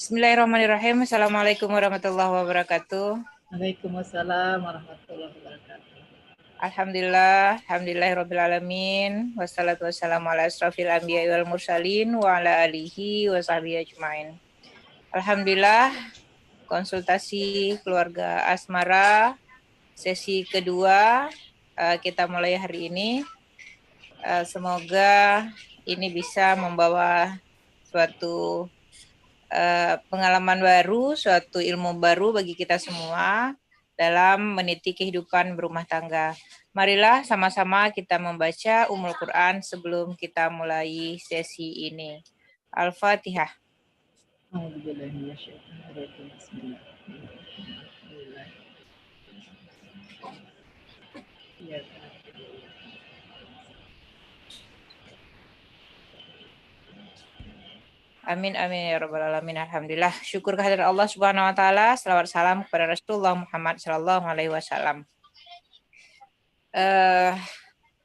Bismillahirrahmanirrahim. Assalamualaikum warahmatullahi wabarakatuh. Waalaikumsalam warahmatullahi wabarakatuh. Alhamdulillahirabbil alamin. Wassalatu wassalamu ala asrofil anbiya'i wal mursalin wa ala alihi wa sahbihi ajmain. Alhamdulillah, konsultasi keluarga asmara sesi kedua kita mulai hari ini. Semoga ini bisa membawa suatu pengalaman baru, suatu ilmu baru bagi kita semua dalam meniti kehidupan berumah tangga. Marilah sama-sama kita membaca Ummul Quran sebelum kita mulai sesi ini. Al-Fatihah. Amin amin ya rabbal alamin. Alhamdulillah. Syukur kehadirat Allah Subhanahu wa taala. Selawat salam kepada Rasulullah Muhammad sallallahu alaihi wasallam.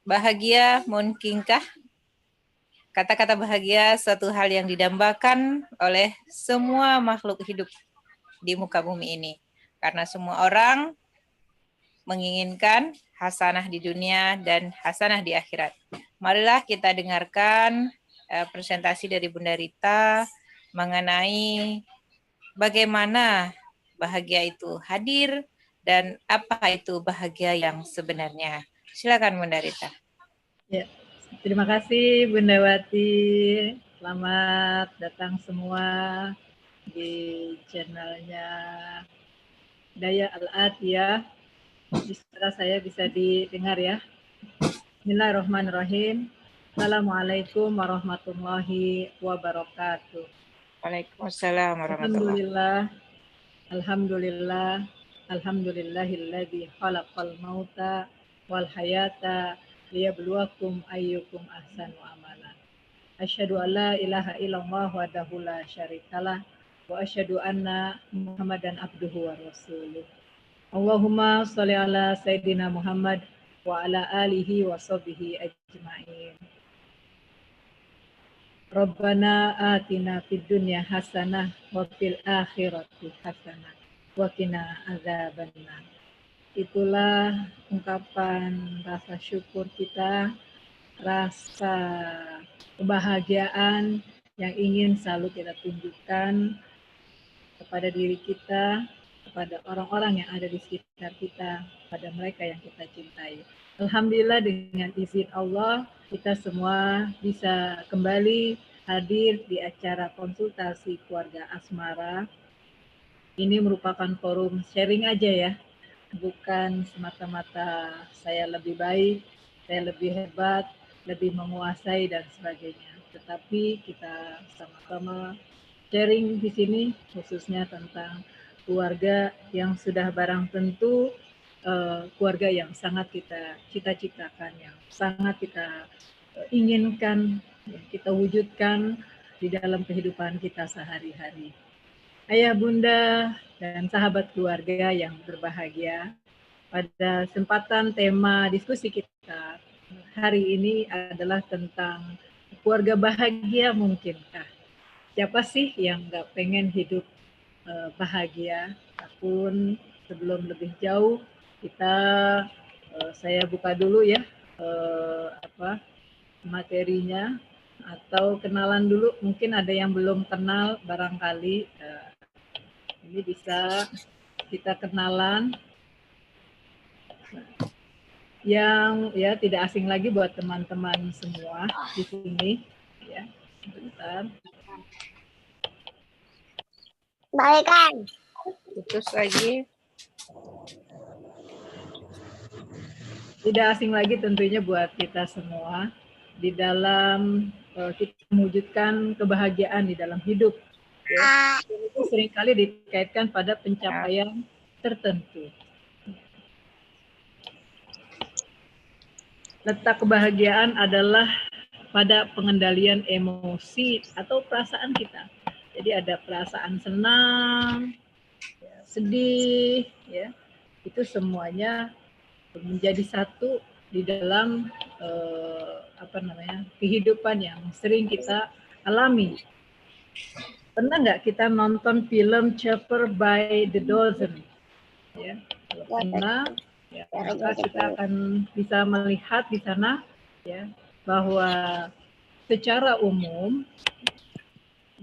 Bahagia mungkinkah? Kata-kata bahagia suatu hal yang didambakan oleh semua makhluk hidup di muka bumi ini. Karena semua orang menginginkan hasanah di dunia dan hasanah di akhirat. Marilah kita dengarkan presentasi dari Bunda Rita mengenai bagaimana bahagia itu hadir dan apa itu bahagia yang sebenarnya. Silakan Bunda Rita. Ya, terima kasih Bunda Wati. Selamat datang semua di channelnya Daya Al-Atiyah. Suara saya bisa didengar ya. Bismillahirrahmanirrahim. Assalamualaikum warahmatullahi wabarakatuh. Waalaikumsalam warahmatullahi wabarakatuh. Alhamdulillah. Alhamdulillahilladzi khalaqal mauta wal hayata liyabluwakum ayyukum ahsanu amala. Asyhadu an la ilaha illallah wahdahu la syarikalah wa asyhadu anna Muhammadan abduhu wa rasuluh. Allahumma sholli ala sayyidina Muhammad wa ala alihi wa sahbihi ajma'in. Rabbana atina fid dunya hasanah wa fil akhirati hasanah wa qina adzabannar. Itulah ungkapan rasa syukur kita, rasa kebahagiaan yang ingin selalu kita tunjukkan kepada diri kita, kepada orang-orang yang ada di sekitar kita, pada mereka yang kita cintai. Alhamdulillah dengan izin Allah, kita semua bisa kembali hadir di acara konsultasi keluarga asmara. Ini merupakan forum sharing aja ya, bukan semata-mata saya lebih baik, saya lebih hebat, lebih menguasai dan sebagainya. Tetapi kita sama-sama sharing di sini khususnya tentang keluarga yang sudah barang tentu keluarga yang sangat kita cita-citakan, yang sangat kita inginkan, yang kita wujudkan di dalam kehidupan kita sehari-hari. Ayah, bunda, dan sahabat keluarga yang berbahagia, pada kesempatan tema diskusi kita hari ini adalah tentang keluarga bahagia mungkinkah? Siapa sih yang nggak pengen hidup bahagia? Apapun sebelum lebih jauh, saya buka dulu ya materinya atau kenalan dulu. Mungkin ada yang belum kenal, barangkali ini bisa kita kenalan. Yang ya tidak asing lagi buat teman-teman semua di sini. Ya, sebentar. Balikan. Putus lagi. Tidak asing lagi tentunya buat kita semua di dalam kita mewujudkan kebahagiaan di dalam hidup. Ya. Itu seringkali dikaitkan pada pencapaian tertentu. Letak kebahagiaan adalah pada pengendalian emosi atau perasaan kita. Jadi ada perasaan senang, sedih, ya, itu semuanya menjadi satu di dalam kehidupan yang sering kita alami. Pernah nggak kita nonton film Cheaper by the Dozen? Ya, kalau pernah, ya, maka kita akan bisa melihat di sana ya bahwa secara umum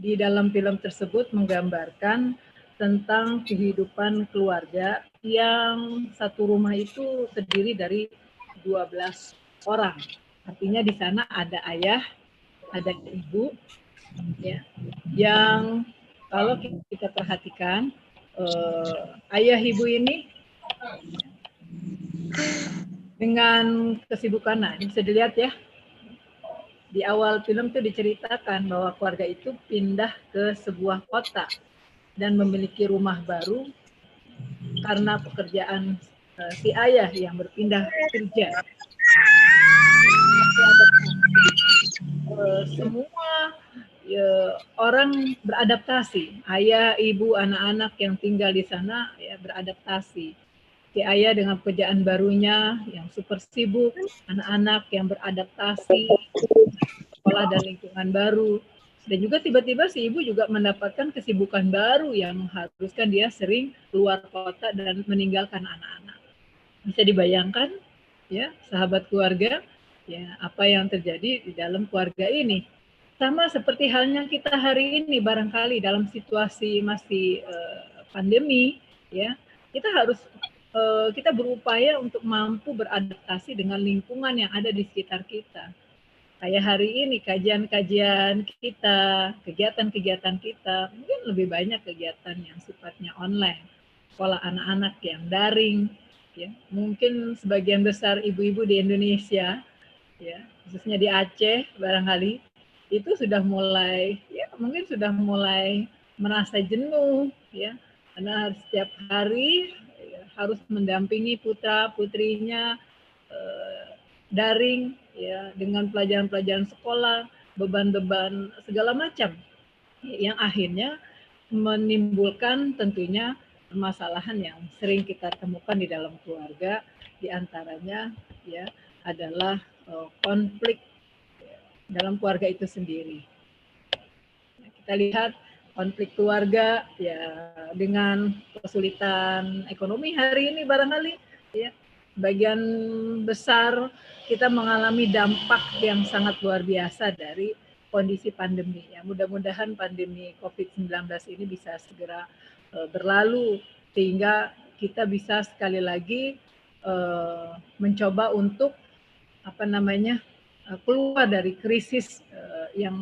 di dalam film tersebut menggambarkan tentang kehidupan keluarga yang satu rumah itu terdiri dari 12 orang. Artinya di sana ada ayah, ada ibu, ya, yang kalau kita perhatikan ayah ibu ini dengan kesibukan, nah ini bisa dilihat ya, di awal film itu diceritakan bahwa keluarga itu pindah ke sebuah kota dan memiliki rumah baru karena pekerjaan si ayah yang berpindah kerja. Semua ya, orang beradaptasi, ayah, ibu, anak-anak yang tinggal di sana ya beradaptasi. Si ayah dengan pekerjaan barunya yang super sibuk, anak-anak yang beradaptasi, sekolah dan lingkungan baru. Dan juga tiba-tiba si ibu juga mendapatkan kesibukan baru yang mengharuskan dia sering keluar kota dan meninggalkan anak-anak. Bisa dibayangkan ya, sahabat keluarga, ya apa yang terjadi di dalam keluarga ini. Sama seperti halnya kita hari ini barangkali dalam situasi masih pandemi ya, kita harus kita berupaya untuk mampu beradaptasi dengan lingkungan yang ada di sekitar kita. Kayak hari ini kajian-kajian kita, kegiatan-kegiatan kita, mungkin lebih banyak kegiatan yang sifatnya online, sekolah anak-anak yang daring, ya. Mungkin sebagian besar ibu-ibu di Indonesia, ya, khususnya di Aceh barangkali, itu sudah mulai, ya mungkin sudah mulai merasa jenuh, ya, karena setiap hari ya, harus mendampingi putra-putrinya daring, ya, dengan pelajaran-pelajaran sekolah, beban-beban segala macam, yang akhirnya menimbulkan tentunya permasalahan yang sering kita temukan di dalam keluarga, diantaranya ya adalah konflik dalam keluarga itu sendiri. Kita lihat konflik keluarga ya dengan kesulitan ekonomi hari ini barangkali ya, bagian besar kita mengalami dampak yang sangat luar biasa dari kondisi pandemi. Ya, mudah-mudahan pandemi COVID-19 ini bisa segera berlalu sehingga kita bisa sekali lagi mencoba untuk keluar dari krisis yang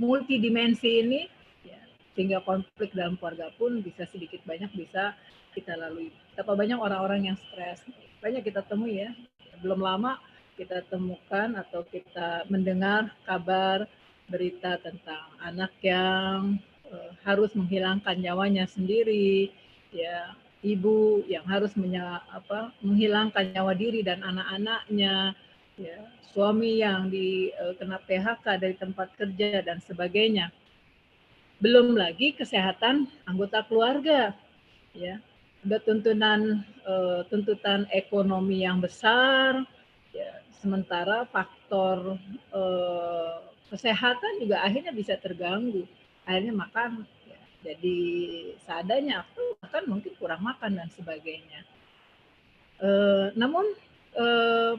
multidimensi ini, ya, sehingga konflik dalam keluarga pun bisa sedikit banyak bisa kita lalui. Betapa banyak orang-orang yang stres, banyak kita temui ya. Belum lama kita temukan atau kita mendengar kabar berita tentang anak yang harus menghilangkan nyawanya sendiri, ya, ibu yang harus menghilangkan nyawa diri dan anak-anaknya, ya, suami yang kena PHK dari tempat kerja dan sebagainya. Belum lagi kesehatan anggota keluarga, ya. Ada tuntutan ekonomi yang besar, ya. Sementara faktor kesehatan juga akhirnya bisa terganggu. Akhirnya makan ya, jadi seadanya, atau bahkan mungkin kurang makan dan sebagainya. Namun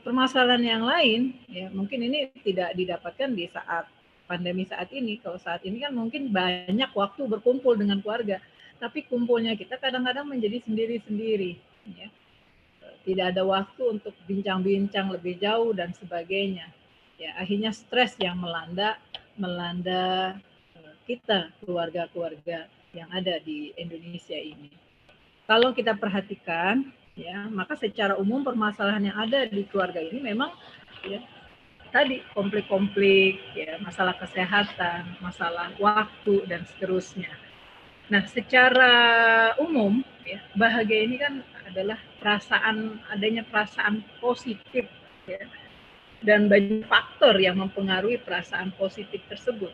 permasalahan yang lain, ya mungkin ini tidak didapatkan di saat pandemi saat ini. Kalau saat ini kan mungkin banyak waktu berkumpul dengan keluarga, tapi kumpulnya kita kadang-kadang menjadi sendiri-sendiri. Ya. Tidak ada waktu untuk bincang-bincang lebih jauh dan sebagainya. Ya, akhirnya stres yang melanda kita, keluarga-keluarga yang ada di Indonesia ini. Kalau kita perhatikan, ya, maka secara umum permasalahan yang ada di keluarga ini memang ya, tadi konflik-konflik, ya, masalah kesehatan, masalah waktu dan seterusnya. Nah, secara umum, ya, bahagia ini kan adalah adanya perasaan positif, ya, dan banyak faktor yang mempengaruhi perasaan positif tersebut.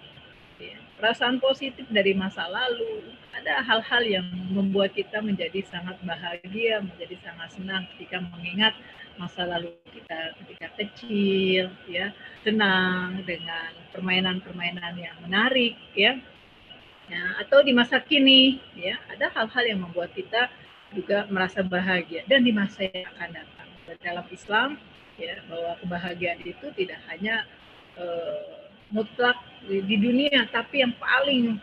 Ya, perasaan positif dari masa lalu, ada hal-hal yang membuat kita menjadi sangat bahagia, menjadi sangat senang ketika mengingat masa lalu kita ketika kecil, ya, senang dengan permainan-permainan yang menarik, ya. ya, atau di masa kini, ya, ada hal-hal yang membuat kita juga merasa bahagia, dan di masa yang akan datang. Dan dalam Islam, ya, bahwa kebahagiaan itu tidak hanya mutlak di dunia, tapi yang paling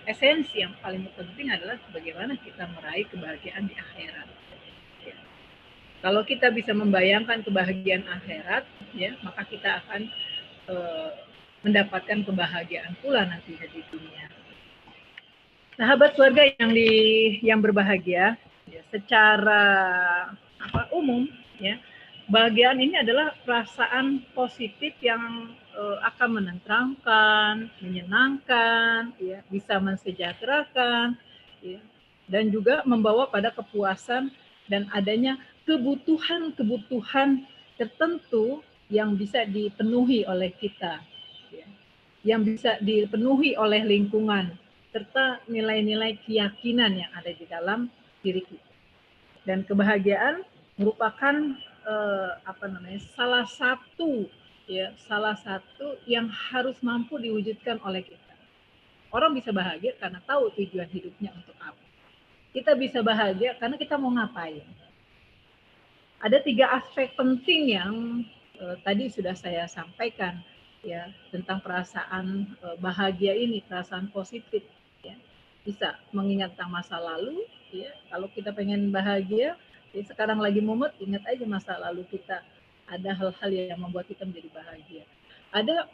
esensi, yang paling penting adalah bagaimana kita meraih kebahagiaan di akhirat. Ya. Kalau kita bisa membayangkan kebahagiaan akhirat, ya, maka kita akan mendapatkan kebahagiaan pula nantinya di dunia. Sahabat keluarga yang berbahagia, ya, secara umum, ya, kebahagiaan ini adalah perasaan positif yang akan menenteramkan, menyenangkan, ya, bisa mensejahterakan, ya, dan juga membawa pada kepuasan dan adanya kebutuhan-kebutuhan tertentu yang bisa dipenuhi oleh kita, ya, yang bisa dipenuhi oleh lingkungan, serta nilai-nilai keyakinan yang ada di dalam diri kita. Dan kebahagiaan merupakan salah satu yang harus mampu diwujudkan oleh kita. Orang bisa bahagia karena tahu tujuan hidupnya untuk apa. Kita bisa bahagia karena kita mau ngapain. Ada 3 aspek penting yang tadi sudah saya sampaikan, ya, tentang perasaan bahagia ini, perasaan positif, ya. Bisa mengingat tentang masa lalu, ya. Kalau kita pengen bahagia, ya, sekarang lagi mumet, ingat aja masa lalu kita, ada hal-hal yang membuat kita menjadi bahagia. Ada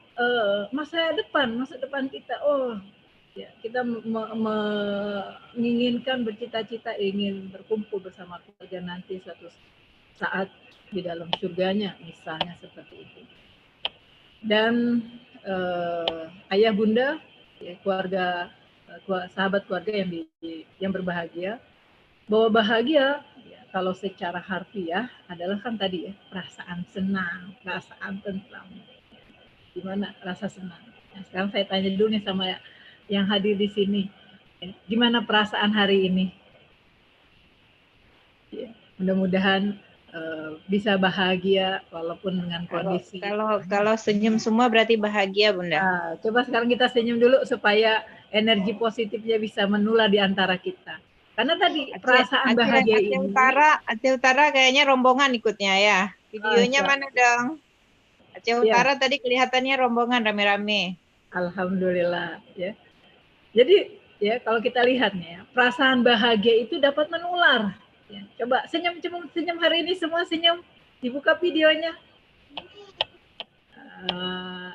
masa depan kita, ya, kita menginginkan, bercita-cita ingin berkumpul bersama keluarga nanti suatu saat di dalam surganya, misalnya seperti itu. Dan ayah bunda, ya, keluarga, sahabat keluarga yang berbahagia, bahwa bahagia, ya, kalau secara harfiah adalah kan tadi, ya, perasaan senang, perasaan tentram. Gimana rasa senang? Nah, sekarang saya tanya dulu nih sama yang hadir di sini, gimana perasaan hari ini? Ya, mudah-mudahan bisa bahagia walaupun dengan kondisi. Kalau senyum semua berarti bahagia, Bunda. Coba sekarang kita senyum dulu supaya energi positifnya bisa menular di antara kita. Karena tadi perasaan bahagia ini. Aceh Utara kayaknya rombongan ikutnya ya. Videonya mana dong? Aceh Utara tadi kelihatannya rombongan rame-rame. Alhamdulillah, ya. Jadi, ya, kalau kita lihat nih, ya, perasaan bahagia itu dapat menular. Ya, coba senyum hari ini, semua senyum. Dibuka videonya.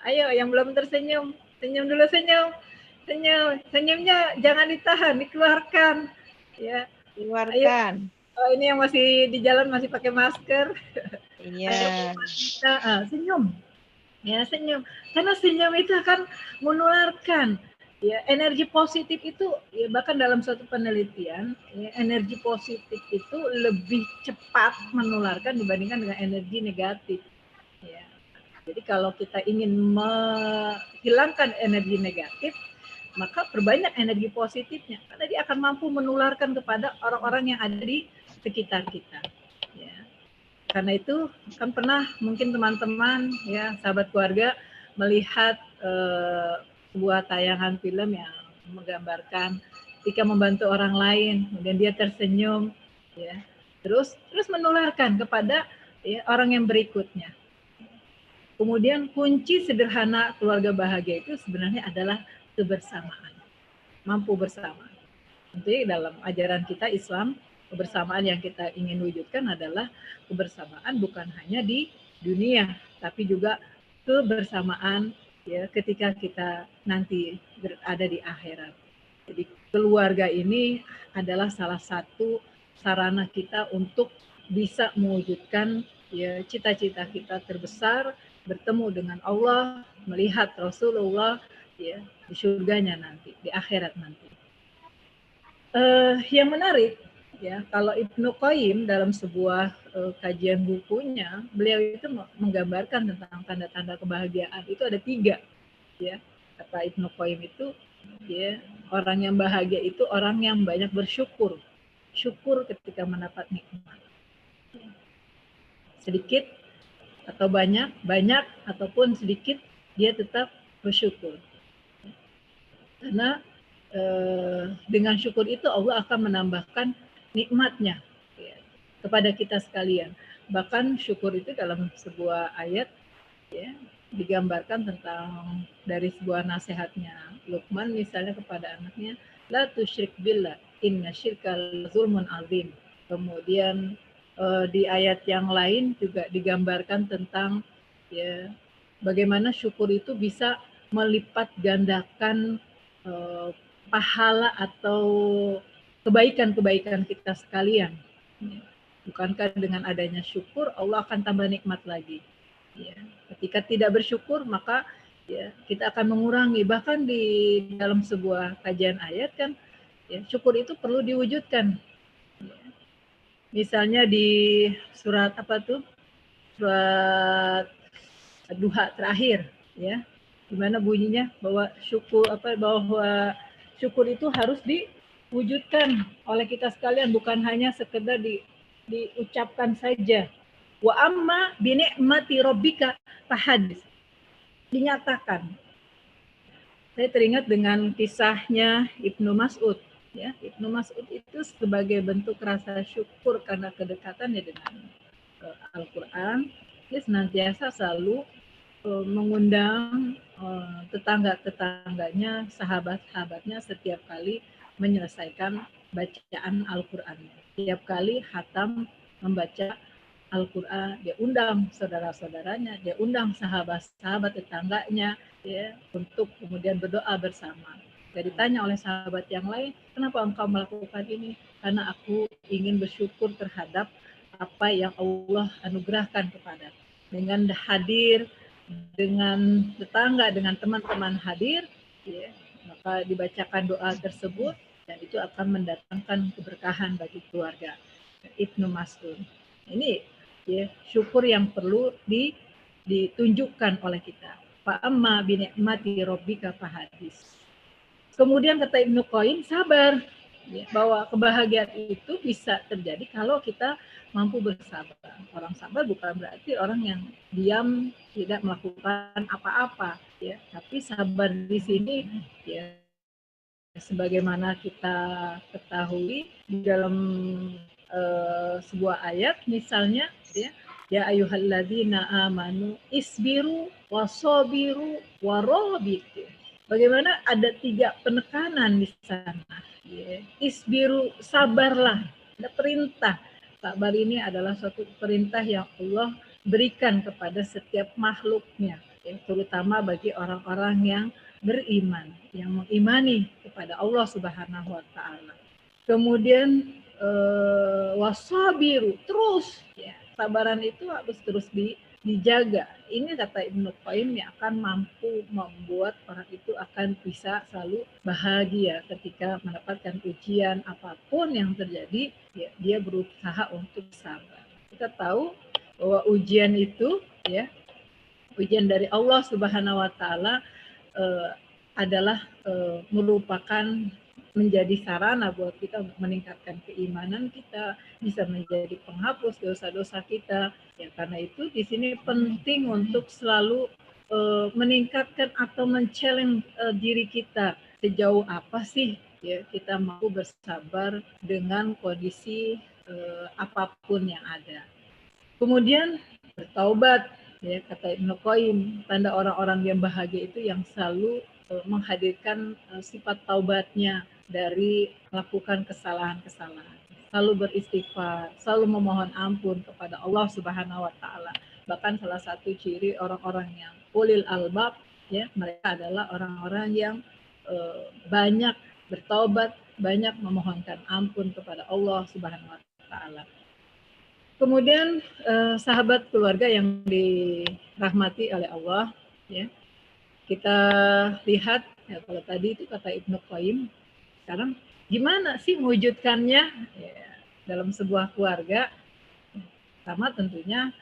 Ayo yang belum tersenyum, senyum dulu, senyumnya jangan ditahan, dikeluarkan, ya. Keluarkan. Ayo. Ini yang masih di jalan masih pakai masker. Iya. Senyum, ya, senyum, karena senyum itu akan menularkan, ya, energi positif itu, ya, bahkan dalam suatu penelitian, ya, energi positif itu lebih cepat menularkan dibandingkan dengan energi negatif, ya. Jadi kalau kita ingin menghilangkan energi negatif, maka perbanyak energi positifnya, karena dia akan mampu menularkan kepada orang-orang yang ada di sekitar kita, ya. Karena itu kan pernah mungkin teman-teman, ya, sahabat keluarga melihat sebuah tayangan film yang menggambarkan ketika membantu orang lain, kemudian dia tersenyum, ya, terus menularkan kepada, ya, orang yang berikutnya. Kemudian kunci sederhana keluarga bahagia itu sebenarnya adalah kebersamaan, mampu bersama. Jadi dalam ajaran kita Islam, kebersamaan yang kita ingin wujudkan adalah kebersamaan bukan hanya di dunia, tapi juga kebersamaan, ya, ketika kita nanti berada di akhirat. Jadi keluarga ini adalah salah satu sarana kita untuk bisa mewujudkan, ya, cita-cita kita terbesar, bertemu dengan Allah, melihat Rasulullah, ya, di surganya nanti, di akhirat nanti. Yang menarik, ya, kalau Ibnu Qayyim dalam sebuah kajian bukunya, beliau itu menggambarkan tentang tanda-tanda kebahagiaan itu ada 3, ya. Kata Ibnu Qayyim itu, ya, orang yang bahagia itu orang yang banyak bersyukur, syukur ketika mendapat nikmat. Sedikit atau banyak ataupun sedikit, dia tetap bersyukur. Karena dengan syukur itu Allah akan menambahkan nikmatnya ya, kepada kita sekalian. Bahkan syukur itu dalam sebuah ayat ya digambarkan tentang dari sebuah nasihatnya Luqman misalnya kepada anaknya, la tusyrik billah inna syirka zulmun azim. Kemudian di ayat yang lain juga digambarkan tentang ya bagaimana syukur itu bisa melipat gandakan pahala atau kebaikan-kebaikan kita sekalian. Bukankah dengan adanya syukur Allah akan tambah nikmat lagi? Ya, ketika tidak bersyukur maka ya kita akan mengurangi. Bahkan di dalam sebuah kajian ayat kan, ya, syukur itu perlu diwujudkan. Ya. Misalnya di surat apa tuh? Surat Duha terakhir, ya, gimana bunyinya bahwa syukur itu harus diwujudkan oleh kita sekalian, bukan hanya sekedar diucapkan saja. Wa amma bi ni'mati rabbika fahadits. Dinyatakan. Saya teringat dengan kisahnya Ibnu Mas'ud, ya. Ibnu Mas'ud itu sebagai bentuk rasa syukur karena kedekatannya dengan Al-Qur'an, dia senantiasa selalu mengundang tetangga-tetangganya, sahabat-sahabatnya setiap kali menyelesaikan bacaan Al-Qur'an. Setiap kali khatam membaca Al-Qur'an, dia undang saudara-saudaranya, dia undang sahabat-sahabat tetangganya ya untuk kemudian berdoa bersama. Jadi ditanya oleh sahabat yang lain, kenapa engkau melakukan ini? Karena aku ingin bersyukur terhadap apa yang Allah anugerahkan kepada. Dengan hadir, dengan tetangga, dengan teman-teman hadir, ya, maka dibacakan doa tersebut dan itu akan mendatangkan keberkahan bagi keluarga. Ibnu Mas'ud. Ini ya, syukur yang perlu ditunjukkan oleh kita. Fa'amma binikmati rabbika fahadis. Kemudian kata Ibnu Qayyim, sabar. Ya, bahwa kebahagiaan itu bisa terjadi kalau kita mampu bersabar. Orang sabar bukan berarti orang yang diam tidak melakukan apa-apa, ya. Tapi sabar di sini ya sebagaimana kita ketahui di dalam sebuah ayat misalnya ya ayyuhalladzina amanu isbiru wasabiru warabitu. Bagaimana ada 3 penekanan di sana. Ya. Isbiru, sabarlah. Ada perintah. Sabar ini adalah suatu perintah yang Allah berikan kepada setiap makhluknya. Ya, terutama bagi orang-orang yang beriman, yang mengimani kepada Allah Subhanahu wa taala. Kemudian wasabiru, terus ya, sabaran itu harus terus dijaga. Ini kata Ibnu Qayyim yang akan mampu membuat orang itu akan bisa selalu bahagia ketika mendapatkan ujian apapun yang terjadi, ya, dia berusaha untuk sabar. Kita tahu bahwa ujian itu ya, ujian dari Allah Subhanahu wa taala adalah merupakan menjadi sarana buat kita untuk meningkatkan keimanan kita, bisa menjadi penghapus dosa-dosa kita. Ya, karena itu di sini penting untuk selalu meningkatkan atau men-challenge diri kita. Sejauh apa sih ya kita mampu bersabar dengan kondisi apapun yang ada. Kemudian bertaubat, ya kata Ibnu Qayyim, tanda orang-orang yang bahagia itu yang selalu menghadirkan sifat taubatnya dari melakukan kesalahan-kesalahan. Selalu beristighfar, selalu memohon ampun kepada Allah Subhanahu wa taala. Bahkan salah satu ciri orang-orang yang ulil albab, ya, mereka adalah orang-orang yang banyak bertaubat, banyak memohonkan ampun kepada Allah Subhanahu wa taala. Kemudian sahabat keluarga yang dirahmati oleh Allah, ya, kita lihat ya, kalau tadi itu kata Ibnu Qayyim, sekarang gimana sih mewujudkannya ya, dalam sebuah keluarga? Sama tentunya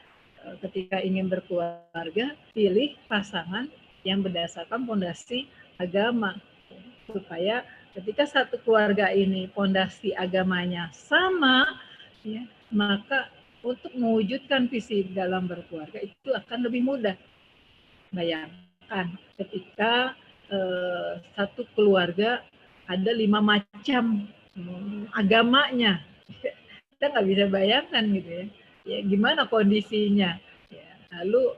ketika ingin berkeluarga, pilih pasangan yang berdasarkan fondasi agama, supaya ketika satu keluarga ini fondasi agamanya sama, ya, maka untuk mewujudkan visi dalam berkeluarga itu akan lebih mudah. Bayangkan ketika satu keluarga ada 5 macam agamanya. Kita nggak bisa bayangkan gitu ya. Ya gimana kondisinya. Ya, lalu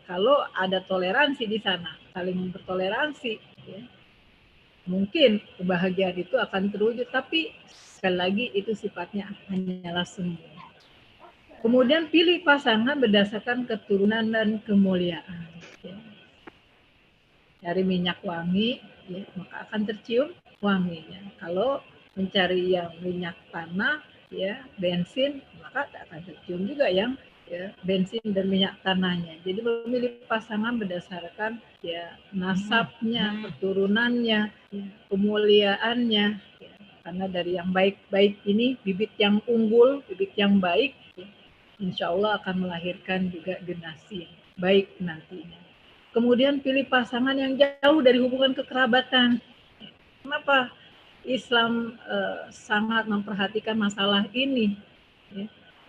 kalau ada toleransi di sana, saling bertoleransi, ya, mungkin kebahagiaan itu akan terwujud. Tapi sekali lagi itu sifatnya hanyalah semu. Kemudian pilih pasangan berdasarkan keturunan dan kemuliaan. Ya. Cari minyak wangi, ya, maka akan tercium wanginya. Kalau mencari yang minyak tanah, ya, bensin, maka tak akan tercium juga yang ya, bensin dan minyak tanahnya. Jadi memilih pasangan berdasarkan ya nasabnya, keturunannya, ya, kemuliaannya. Ya. Karena dari yang baik-baik ini, bibit yang unggul, bibit yang baik, ya, insya Allah akan melahirkan juga generasi yang baik nantinya. Kemudian pilih pasangan yang jauh dari hubungan kekerabatan. Kenapa Islam sangat memperhatikan masalah ini? Ya,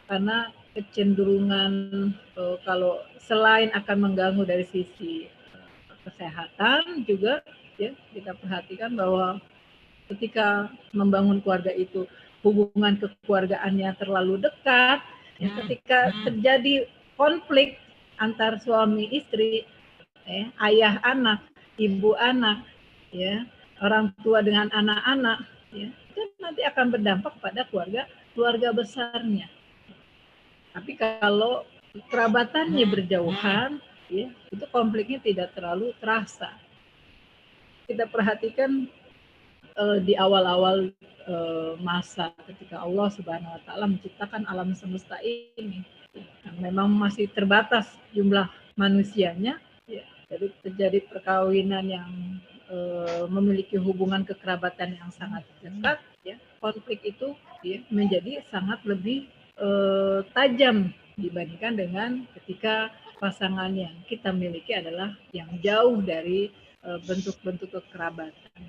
karena kecenderungan kalau selain akan mengganggu dari sisi kesehatan juga, ya kita perhatikan bahwa ketika membangun keluarga itu hubungan kekeluargaannya terlalu dekat, ya, ketika terjadi konflik antar suami istri, ayah anak, ibu anak, ya, orang tua dengan anak-anak, ya, itu nanti akan berdampak pada keluarga besarnya. Tapi kalau kerabatannya berjauhan, ya, itu konfliknya tidak terlalu terasa. Kita perhatikan di awal-awal masa ketika Allah Subhanahu Wa Taala menciptakan alam semesta ini, memang masih terbatas jumlah manusianya. Ya, jadi terjadi perkawinan yang memiliki hubungan kekerabatan yang sangat dekat, ya, konflik itu ya, menjadi sangat lebih tajam dibandingkan dengan ketika pasangan yang kita miliki adalah yang jauh dari bentuk-bentuk kekerabatan.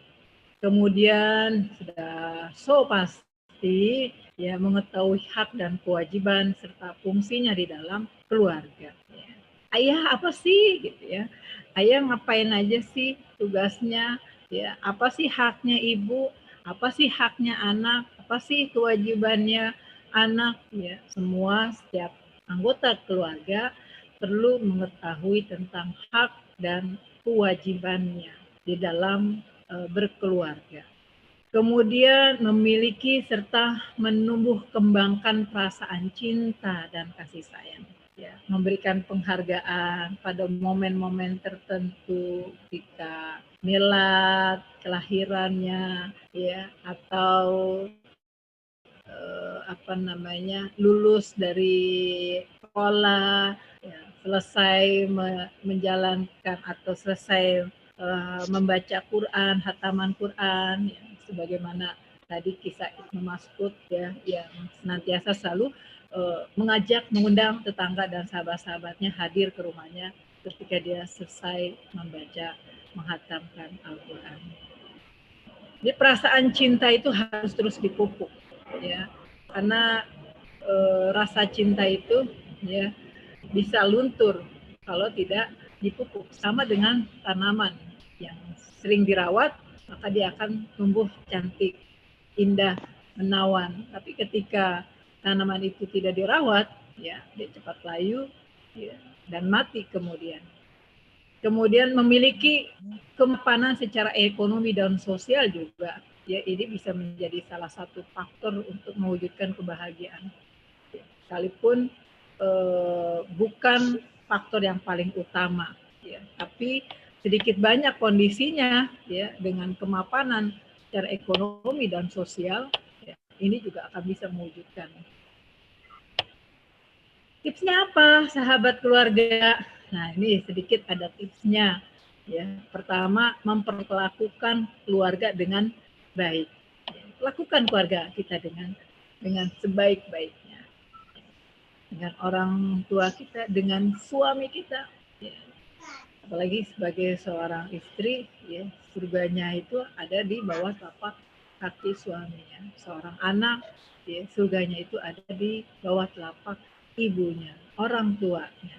Kemudian sudah pasti ya mengetahui hak dan kewajiban serta fungsinya di dalam keluarga. Ya. Ayah apa sih gitu ya? Ayah ngapain aja sih tugasnya? Ya, apa sih haknya ibu? Apa sih haknya anak? Apa sih kewajibannya anak? Ya, semua setiap anggota keluarga perlu mengetahui tentang hak dan kewajibannya di dalam berkeluarga. Kemudian memiliki serta menumbuh kembangkan perasaan cinta dan kasih sayang. Ya, memberikan penghargaan pada momen-momen tertentu ketika milad, kelahirannya, ya, atau lulus dari sekolah, ya, selesai menjalankan atau selesai membaca Quran, hataman Quran, ya, sebagaimana tadi kisah Ibnu Mas'ud ya, yang senantiasa selalu mengajak, mengundang tetangga dan sahabat-sahabatnya hadir ke rumahnya ketika dia selesai membaca, menghatamkan Al-Quran. Jadi perasaan cinta itu harus terus dipupuk, ya, karena rasa cinta itu ya bisa luntur kalau tidak dipupuk. Sama dengan tanaman yang sering dirawat, maka dia akan tumbuh cantik, indah, menawan. Tapi ketika tanaman itu tidak dirawat, ya dia cepat layu, ya, dan mati kemudian. Kemudian memiliki kemapanan secara ekonomi dan sosial juga, ya ini bisa menjadi salah satu faktor untuk mewujudkan kebahagiaan. Sekalipun bukan faktor yang paling utama, ya, tapi sedikit banyak kondisinya, ya, dengan kemapanan secara ekonomi dan sosial, ya, ini juga akan bisa mewujudkan. Tipsnya apa, sahabat keluarga? Nah, ini sedikit ada tipsnya. Ya, pertama, memperlakukan keluarga dengan baik. Ya, lakukan keluarga kita dengan sebaik-baiknya. Dengan orang tua kita, dengan suami kita. Ya. Apalagi sebagai seorang istri, ya, surganya itu ada di bawah telapak kaki suaminya. Seorang anak, ya, surganya itu ada di bawah telapak ibunya, orang tuanya.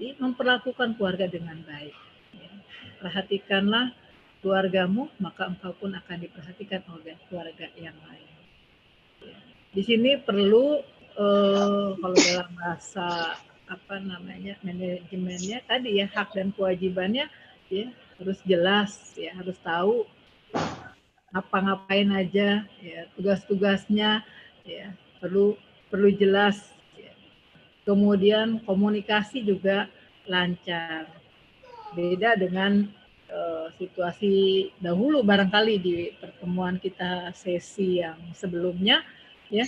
Jadi memperlakukan keluarga dengan baik. Ya. Perhatikanlah keluargamu, maka engkau pun akan diperhatikan oleh keluarga yang lain. Di sini perlu kalau dalam bahasa manajemennya tadi ya, hak dan kewajibannya ya harus jelas ya, harus tahu ngapain aja ya, tugas-tugasnya ya perlu jelas ya. Kemudian komunikasi juga lancar. Beda dengan situasi dahulu barangkali di pertemuan kita sesi yang sebelumnya ya,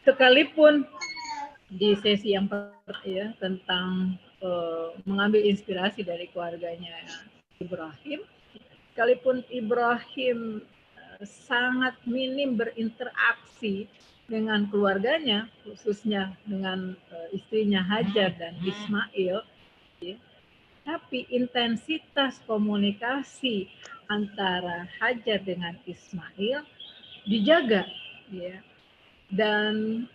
sekalipun di sesi yang ya tentang mengambil inspirasi dari keluarganya Ibrahim, sekalipun Ibrahim sangat minim berinteraksi dengan keluarganya, khususnya dengan istrinya Hajar dan Ismail, ya, tapi intensitas komunikasi antara Hajar dengan Ismail dijaga, ya, dan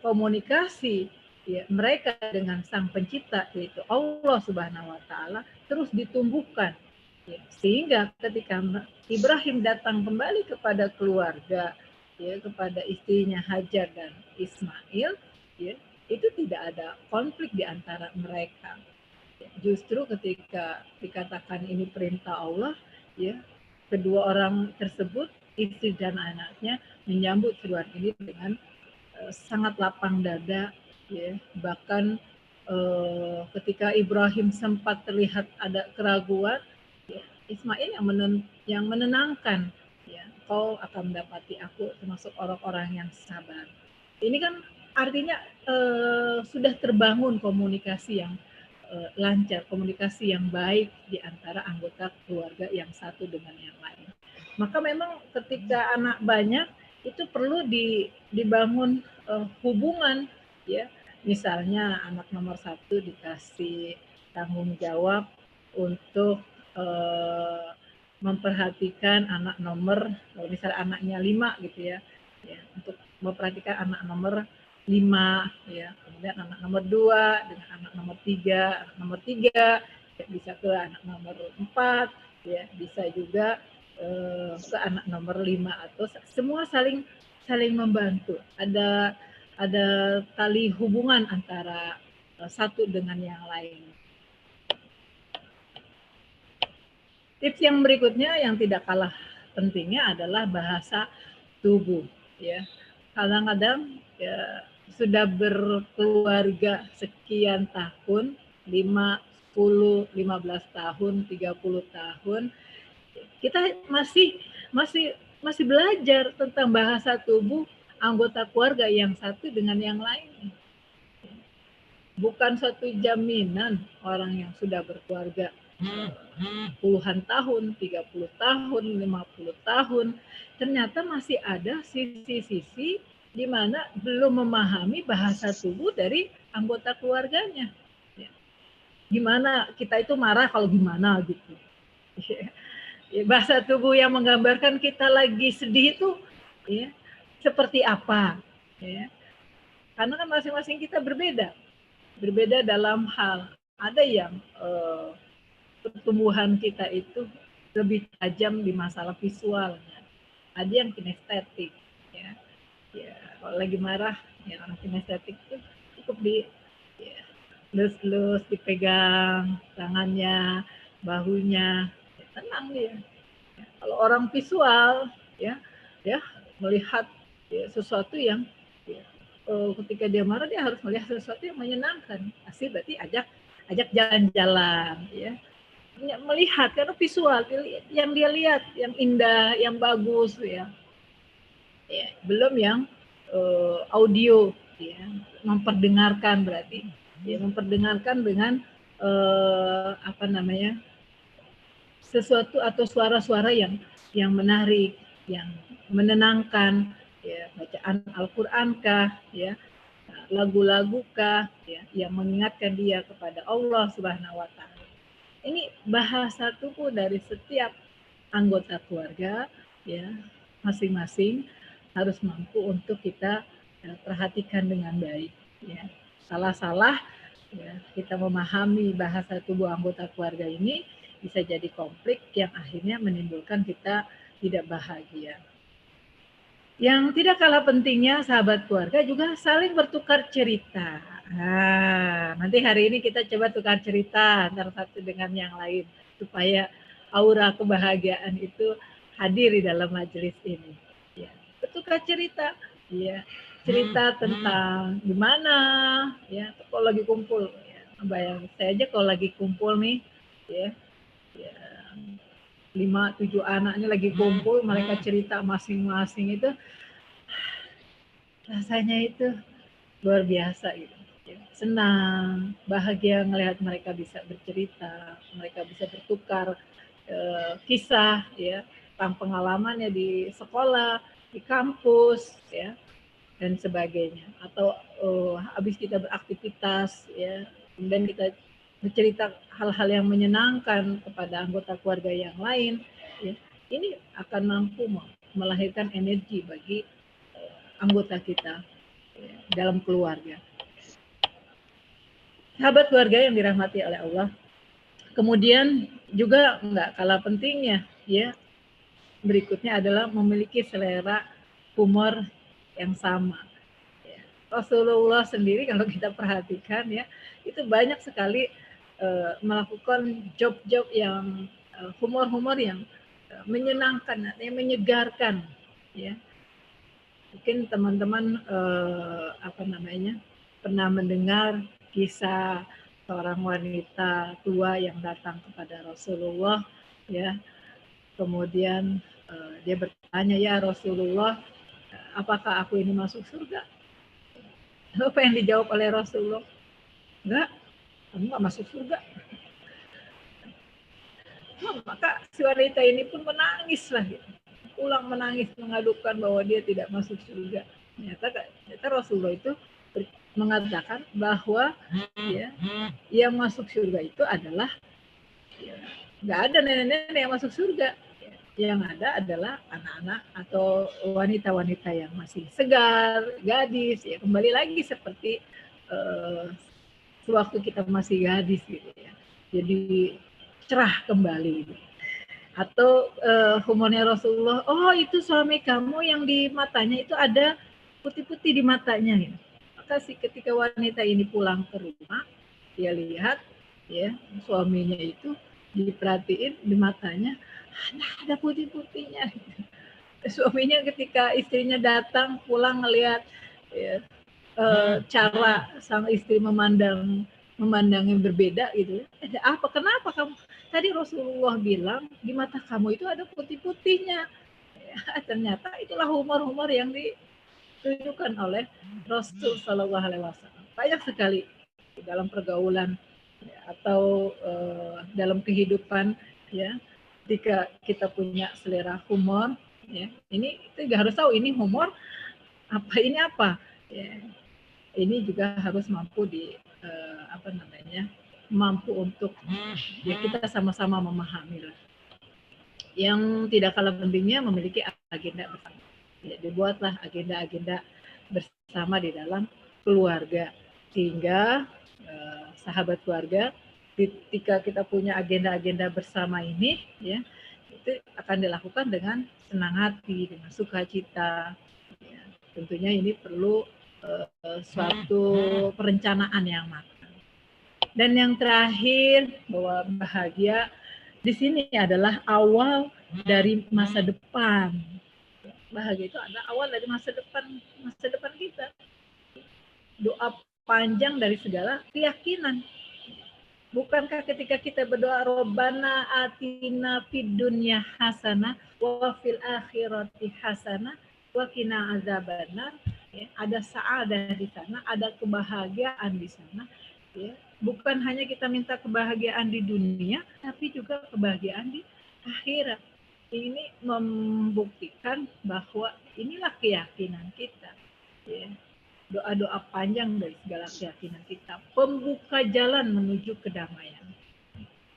komunikasi ya, mereka dengan Sang Pencipta yaitu Allah Subhanahu Wa Taala terus ditumbuhkan, ya, sehingga ketika Ibrahim datang kembali kepada keluarga, ya, kepada istrinya Hajar dan Ismail, ya, itu tidak ada konflik di antara mereka. Justru ketika dikatakan ini perintah Allah, ya, kedua orang tersebut, istri dan anaknya, menyambut seruan ini dengan sangat lapang dada, ya. Bahkan ketika Ibrahim sempat terlihat ada keraguan, ya, Ismail yang menenangkan, ya, kau akan mendapati aku termasuk orang-orang yang sabar. Ini kan artinya sudah terbangun komunikasi yang lancar, komunikasi yang baik di antara anggota keluarga yang satu dengan yang lain. Maka memang ketika anak banyak itu perlu dibangun hubungan, ya. Misalnya anak nomor 1 dikasih tanggung jawab untuk memperhatikan anak nomor, misalnya anaknya 5 gitu ya, untuk memperhatikan anak nomor 5 ya, kemudian anak nomor 2 dengan anak nomor 3, anak nomor 3 ya, bisa ke anak nomor 4 ya, bisa juga ke anak nomor 5, atau semua saling membantu. Ada tali hubungan antara satu dengan yang lain. Tips yang berikutnya yang tidak kalah pentingnya adalah bahasa tubuh, ya. Kadang-kadang ya, sudah berkeluarga sekian tahun, 5, 10, 15 tahun, 30 tahun, kita masih belajar tentang bahasa tubuh anggota keluarga yang satu dengan yang lain. Bukan suatu jaminan orang yang sudah berkeluarga puluhan tahun, 30 tahun, 50 tahun, ternyata masih ada sisi-sisi di mana belum memahami bahasa tubuh dari anggota keluarganya. Ya. Gimana kita itu marah kalau gimana gitu. Ya, bahasa tubuh yang menggambarkan kita lagi sedih itu ya, seperti apa. Ya. Karena kan masing-masing kita berbeda dalam hal. Ada yang pertumbuhan kita itu lebih tajam di masalah visualnya. Ada yang kinestetik, ya. Ya, kalau lagi marah, ya orang kinestetik itu cukup ya, lus-lus, dipegang tangannya, bahunya, ya, tenang dia. Ya, kalau orang visual, ya melihat ya, sesuatu yang ya, ketika dia marah dia harus melihat sesuatu yang menyenangkan. Pasti berarti ajak jalan-jalan, ya. Melihat karena visual yang dia lihat yang indah, yang bagus, ya. Ya, belum yang audio, ya, memperdengarkan berarti ya, memperdengarkan dengan sesuatu atau suara-suara yang menarik, yang menenangkan, ya, bacaan Al-Qur'an kah, ya, lagu-lagu kah, ya, yang mengingatkan dia kepada Allah Subhanahu wa Ta'ala. Ini bahasa tubuh dari setiap anggota keluarga, ya, masing-masing harus mampu untuk kita perhatikan dengan baik, ya. Salah-salah ya, kita memahami bahasa tubuh anggota keluarga ini bisa jadi konflik yang akhirnya menimbulkan kita tidak bahagia. Yang tidak kalah pentingnya sahabat keluarga juga saling bertukar cerita. Nah, nanti hari ini kita coba tukar cerita antara satu dengan yang lain supaya aura kebahagiaan itu hadir di dalam majelis ini. Ya, bertukar cerita, ya, cerita tentang gimana, ya, kalau lagi kumpul. Ya, bayang saya aja kalau lagi kumpul nih, ya, 5-7 anaknya lagi kumpul, mereka cerita masing-masing itu rasanya itu luar biasa gitu. Senang, bahagia ngelihat mereka bisa bercerita, mereka bisa bertukar kisah ya tentang pengalamannya di sekolah, di kampus ya dan sebagainya. Atau habis kita beraktivitas ya, kemudian kita bercerita hal-hal yang menyenangkan kepada anggota keluarga yang lain ya. Ini akan mampu melahirkan energi bagi anggota kita dalam keluarga. Sahabat keluarga yang dirahmati oleh Allah. Kemudian juga nggak kalah pentingnya, ya. Berikutnya adalah memiliki selera humor yang sama. Ya. Rasulullah sendiri kalau kita perhatikan ya, itu banyak sekali melakukan job-job yang humor-humor yang menyenangkan, yang menyegarkan, ya. Mungkin teman-teman pernah mendengar kisah seorang wanita tua yang datang kepada Rasulullah ya. Kemudian dia bertanya, ya Rasulullah, apakah aku ini masuk surga? Apa yang dijawab oleh Rasulullah? Enggak, kamu enggak masuk surga. Maka si wanita ini pun menangis lah gitu. Ulang menangis mengadukan bahwa dia tidak masuk surga. Ternyata Rasulullah itu mengatakan bahwa ya, yang masuk surga itu adalah ya, nggak ada nenek-nenek yang masuk surga. Yang ada adalah anak-anak atau wanita-wanita yang masih segar, gadis. Ya, kembali lagi seperti sewaktu kita masih gadis gitu ya. Jadi cerah kembali. Atau humornya Rasulullah, oh itu suami kamu yang di matanya itu ada putih-putih di matanya. Ya. Maka ketika wanita ini pulang ke rumah, dia lihat ya suaminya itu diperhatiin di matanya, ada putih-putihnya. Suaminya ketika istrinya datang pulang ngelihat ya, cara sang istri memandangnya berbeda gitu. Apa? Kenapa kamu? Tadi Rasulullah bilang di mata kamu itu ada putih-putihnya. Ya, ternyata itulah humor-humor yang ditunjukkan oleh Rasul Shallallahu Alaihi Wasallam. Banyak sekali dalam pergaulan ya, atau dalam kehidupan ya. Jika kita punya selera humor, ya, ini kita harus tahu ini humor apa ya. Ini juga harus mampu mampu untuk ya kita sama-sama memahami lah. Yang tidak kalah pentingnya memiliki agenda bersama. Ya, dibuatlah agenda-agenda bersama di dalam keluarga sehingga sahabat keluarga ketika kita punya agenda-agenda bersama ini ya itu akan dilakukan dengan senang hati, dengan sukacita. Ya, tentunya ini perlu suatu perencanaan yang matang. Dan yang terakhir bahwa bahagia di sini adalah awal dari masa depan. Bahagia itu adalah awal dari masa depan kita. Doa panjang dari segala keyakinan. Bukankah ketika kita berdoa Robbana atina fid dunya hasanah wa fil akhirati hasanah wa qina azabannar, ya, ada sa'adah di sana, ada kebahagiaan di sana, ya. Bukan hanya kita minta kebahagiaan di dunia, tapi juga kebahagiaan di akhirat. Ini membuktikan bahwa inilah keyakinan kita, ya. Doa-doa panjang dari segala keyakinan kita, pembuka jalan menuju kedamaian.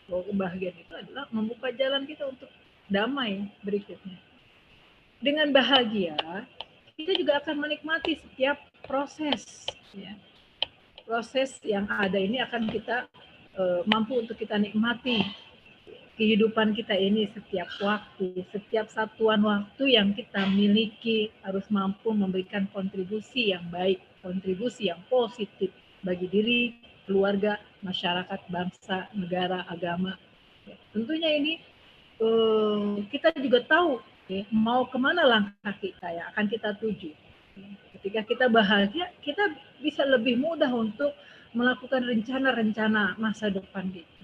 Bahwa kebahagiaan itu adalah membuka jalan kita untuk damai berikutnya. Dengan bahagia, kita juga akan menikmati setiap proses. Ya. Proses yang ada ini akan kita mampu untuk kita nikmati. kehidupan kita ini setiap waktu, setiap satuan waktu yang kita miliki harus mampu memberikan kontribusi yang baik, kontribusi yang positif bagi diri, keluarga, masyarakat, bangsa, negara, agama. Ya, tentunya ini kita juga tahu ya, mau kemana langkah kita yang akan kita tuju. Ketika kita bahagia, kita bisa lebih mudah untuk melakukan rencana-rencana masa depan kita.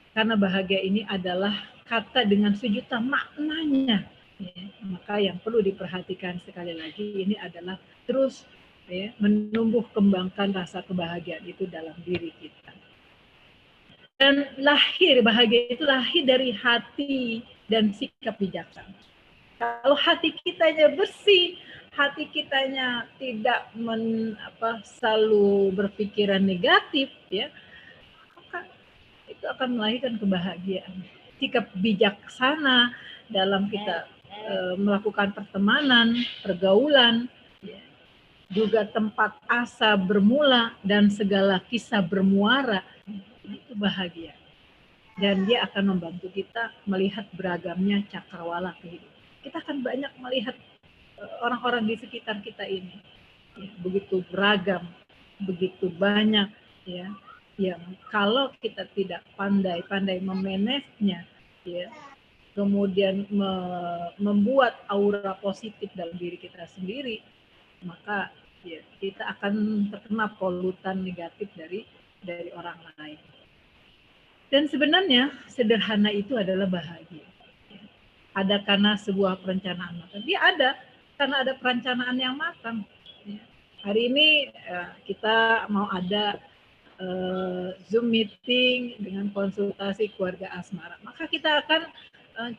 Karena bahagia ini adalah kata dengan sejuta maknanya. Ya, maka yang perlu diperhatikan sekali lagi ini adalah terus ya, menumbuh kembangkan rasa kebahagiaan itu dalam diri kita. Dan bahagia itu lahir dari hati dan sikap bijaksana. Kalau hati kitanya bersih, hati kitanya tidak selalu berpikiran negatif, ya, maka itu akan melahirkan kebahagiaan. Sikap bijaksana dalam kita melakukan pertemanan, pergaulan, ya, juga tempat asa bermula dan segala kisah bermuara, itu bahagia. Dan dia akan membantu kita melihat beragamnya cakrawala kehidupan. Kita akan banyak melihat orang-orang di sekitar kita ini, ya, begitu beragam, begitu banyak, ya, yang kalau kita tidak pandai-pandai memanagenya, ya, kemudian membuat aura positif dalam diri kita sendiri, maka ya, kita akan terkena polutan negatif dari orang lain. Dan sebenarnya sederhana itu adalah bahagia. Ada karena sebuah perencanaan matang. Dia ada karena ada perencanaan yang matang. Hari ini kita mau ada Zoom meeting dengan konsultasi keluarga asmara. Maka kita akan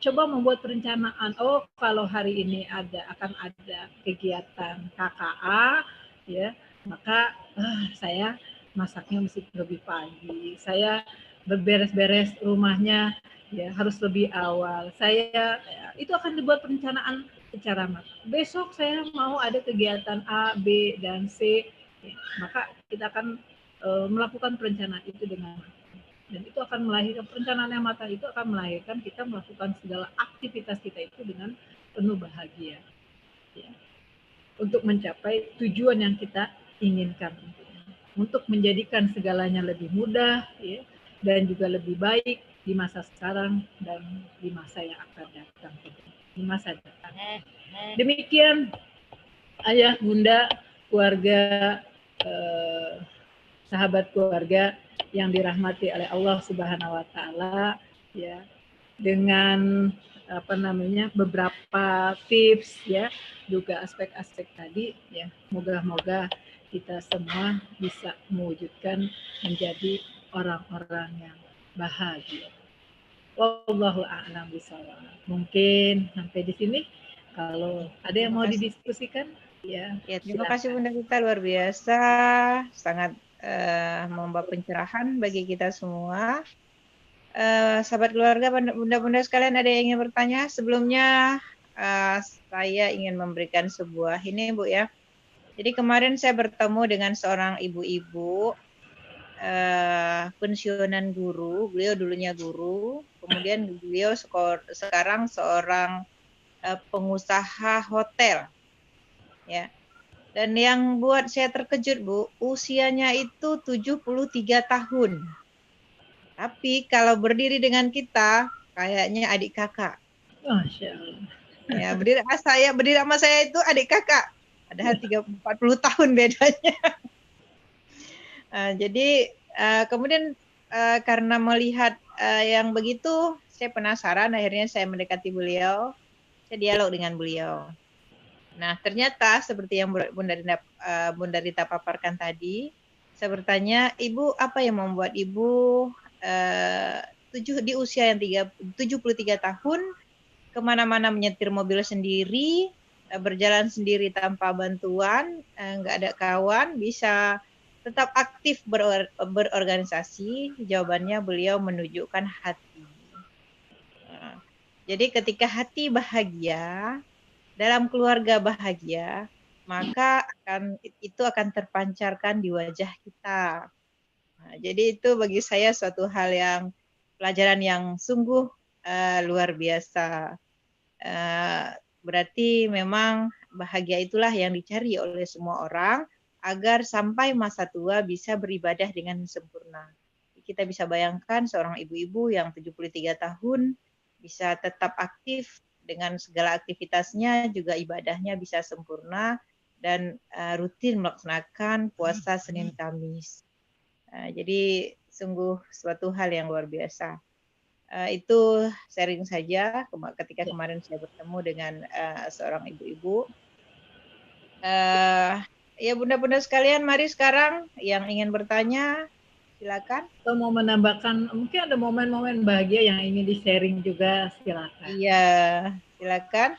coba membuat perencanaan. Oh, kalau hari ini akan ada kegiatan KKA, ya, maka saya masaknya mesti lebih pagi. Saya berberes-beres rumahnya ya harus lebih awal. Itu akan dibuat perencanaan secara matang. Besok saya mau ada kegiatan A, B, dan C, ya, maka kita akan melakukan perencanaan itu dengan matang. Dan itu akan melahirkan perencanaan yang matang itu akan melahirkan kita melakukan segala aktivitas kita itu dengan penuh bahagia, ya, untuk mencapai tujuan yang kita inginkan, untuk menjadikan segalanya lebih mudah, ya, dan juga lebih baik di masa sekarang dan di masa yang akan datang, di masa depan. Demikian ayah, bunda, keluarga, sahabat keluarga yang dirahmati oleh Allah Subhanahu wa taala, ya, dengan beberapa tips, ya, juga aspek-aspek tadi, ya, moga-moga kita semua bisa mewujudkan menjadi orang-orang yang bahagia. Wallahu a'lam bishawab. Mungkin sampai di sini. Kalau ada yang mau didiskusikan, ya. Ya, terima kasih Bunda Rita, luar biasa, sangat membawa pencerahan bagi kita semua. Sahabat keluarga, bunda-bunda sekalian, ada yang ingin bertanya? Sebelumnya saya ingin memberikan sebuah ini, Bu, ya. Jadi kemarin saya bertemu dengan seorang ibu-ibu pensiunan guru. Beliau dulunya guru, kemudian beliau sekarang seorang pengusaha hotel, ya. Dan yang buat saya terkejut, Bu, usianya itu 73 tahun. Tapi kalau berdiri dengan kita, kayaknya adik kakak. Masya Allah. Ya, berdiri sama saya itu adik kakak. Padahal 40 tahun bedanya. Jadi kemudian karena melihat yang begitu, saya penasaran, akhirnya saya mendekati beliau, saya dialog dengan beliau. Nah, ternyata seperti yang Bunda Rita paparkan tadi, saya bertanya, Ibu, apa yang membuat Ibu di usia yang 73 tahun, kemana-mana menyetir mobil sendiri, berjalan sendiri tanpa bantuan, nggak ada kawan, bisa tetap aktif berorganisasi? Jawabannya beliau menunjukkan hati. Jadi ketika hati bahagia, dalam keluarga bahagia, maka itu akan terpancarkan di wajah kita. Nah, jadi itu bagi saya suatu hal yang pelajaran yang sungguh luar biasa. Berarti memang bahagia itulah yang dicari oleh semua orang agar sampai masa tua bisa beribadah dengan sempurna. Kita bisa bayangkan seorang ibu-ibu yang 73 tahun bisa tetap aktif dengan segala aktivitasnya, juga ibadahnya bisa sempurna dan rutin melaksanakan puasa Senin Kamis. Jadi sungguh suatu hal yang luar biasa. Itu sharing saja ketika kemarin saya bertemu dengan seorang ibu-ibu. Ya bunda-bunda sekalian, mari sekarang yang ingin bertanya silakan. Atau mau menambahkan, mungkin ada momen-momen bahagia yang ingin di-sharing juga, silakan. Iya, silakan.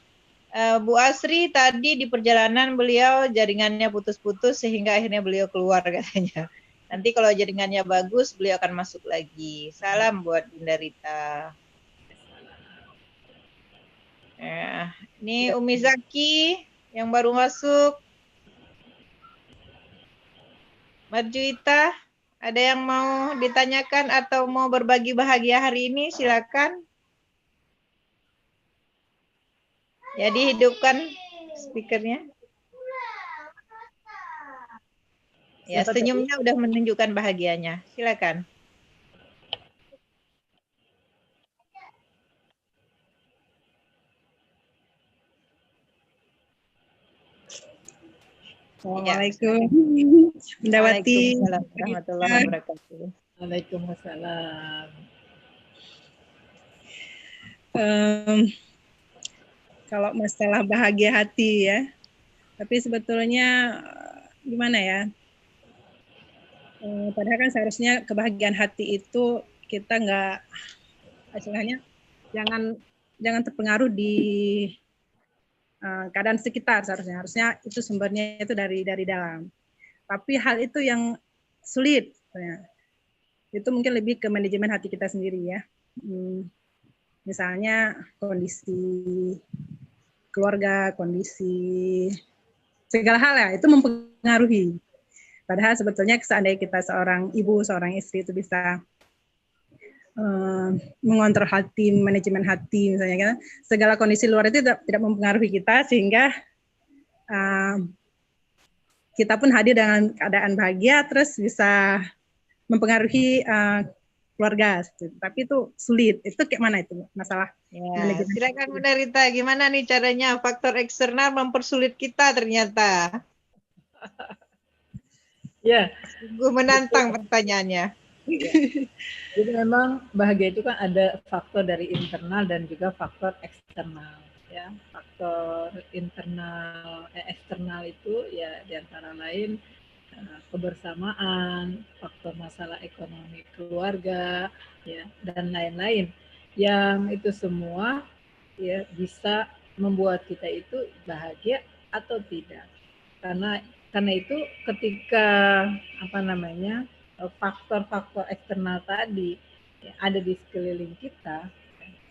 Bu Asri tadi di perjalanan beliau jaringannya putus-putus sehingga akhirnya beliau keluar katanya. Nanti kalau jaringannya bagus beliau akan masuk lagi. Salam buat Bunda Rita. Ini Umi Zaki yang baru masuk. Marjuita, ada yang mau ditanyakan atau mau berbagi bahagia hari ini? Silakan. Jadi hidupkan speakernya. Ya, senyumnya udah menunjukkan bahagianya. Silakan. Assalamualaikum, Bunda Wati. Waalaikumsalam warahmatullahi wabarakatuh. Waalaikumsalam. Kalau masalah bahagia hati ya, tapi sebetulnya gimana ya? Padahal kan seharusnya kebahagiaan hati itu kita nggak, istilahnya jangan terpengaruh di keadaan sekitar, harusnya itu sumbernya itu dari dalam. Tapi hal itu yang sulit, itu mungkin lebih ke manajemen hati kita sendiri ya. Misalnya kondisi keluarga, kondisi segala hal ya, itu mempengaruhi. Padahal sebetulnya seandainya kita seorang ibu, seorang istri itu bisa mengontrol hati, manajemen hati misalnya kan, segala kondisi luar itu tidak mempengaruhi kita sehingga kita pun hadir dengan keadaan bahagia terus bisa mempengaruhi keluarga. Tapi itu sulit. Itu kayak mana itu masalah? Ya, silakan Bunda Rita, gimana nih caranya faktor eksternal mempersulit kita ternyata? Ya, gue menantang pertanyaannya. Ya. Jadi memang bahagia itu kan ada faktor dari internal dan juga faktor eksternal. Ya, faktor eksternal itu ya diantara lain kebersamaan, faktor masalah ekonomi keluarga, ya dan lain-lain. Yang itu semua ya bisa membuat kita itu bahagia atau tidak. Karena itu ketika faktor-faktor eksternal tadi ya, ada di sekeliling kita,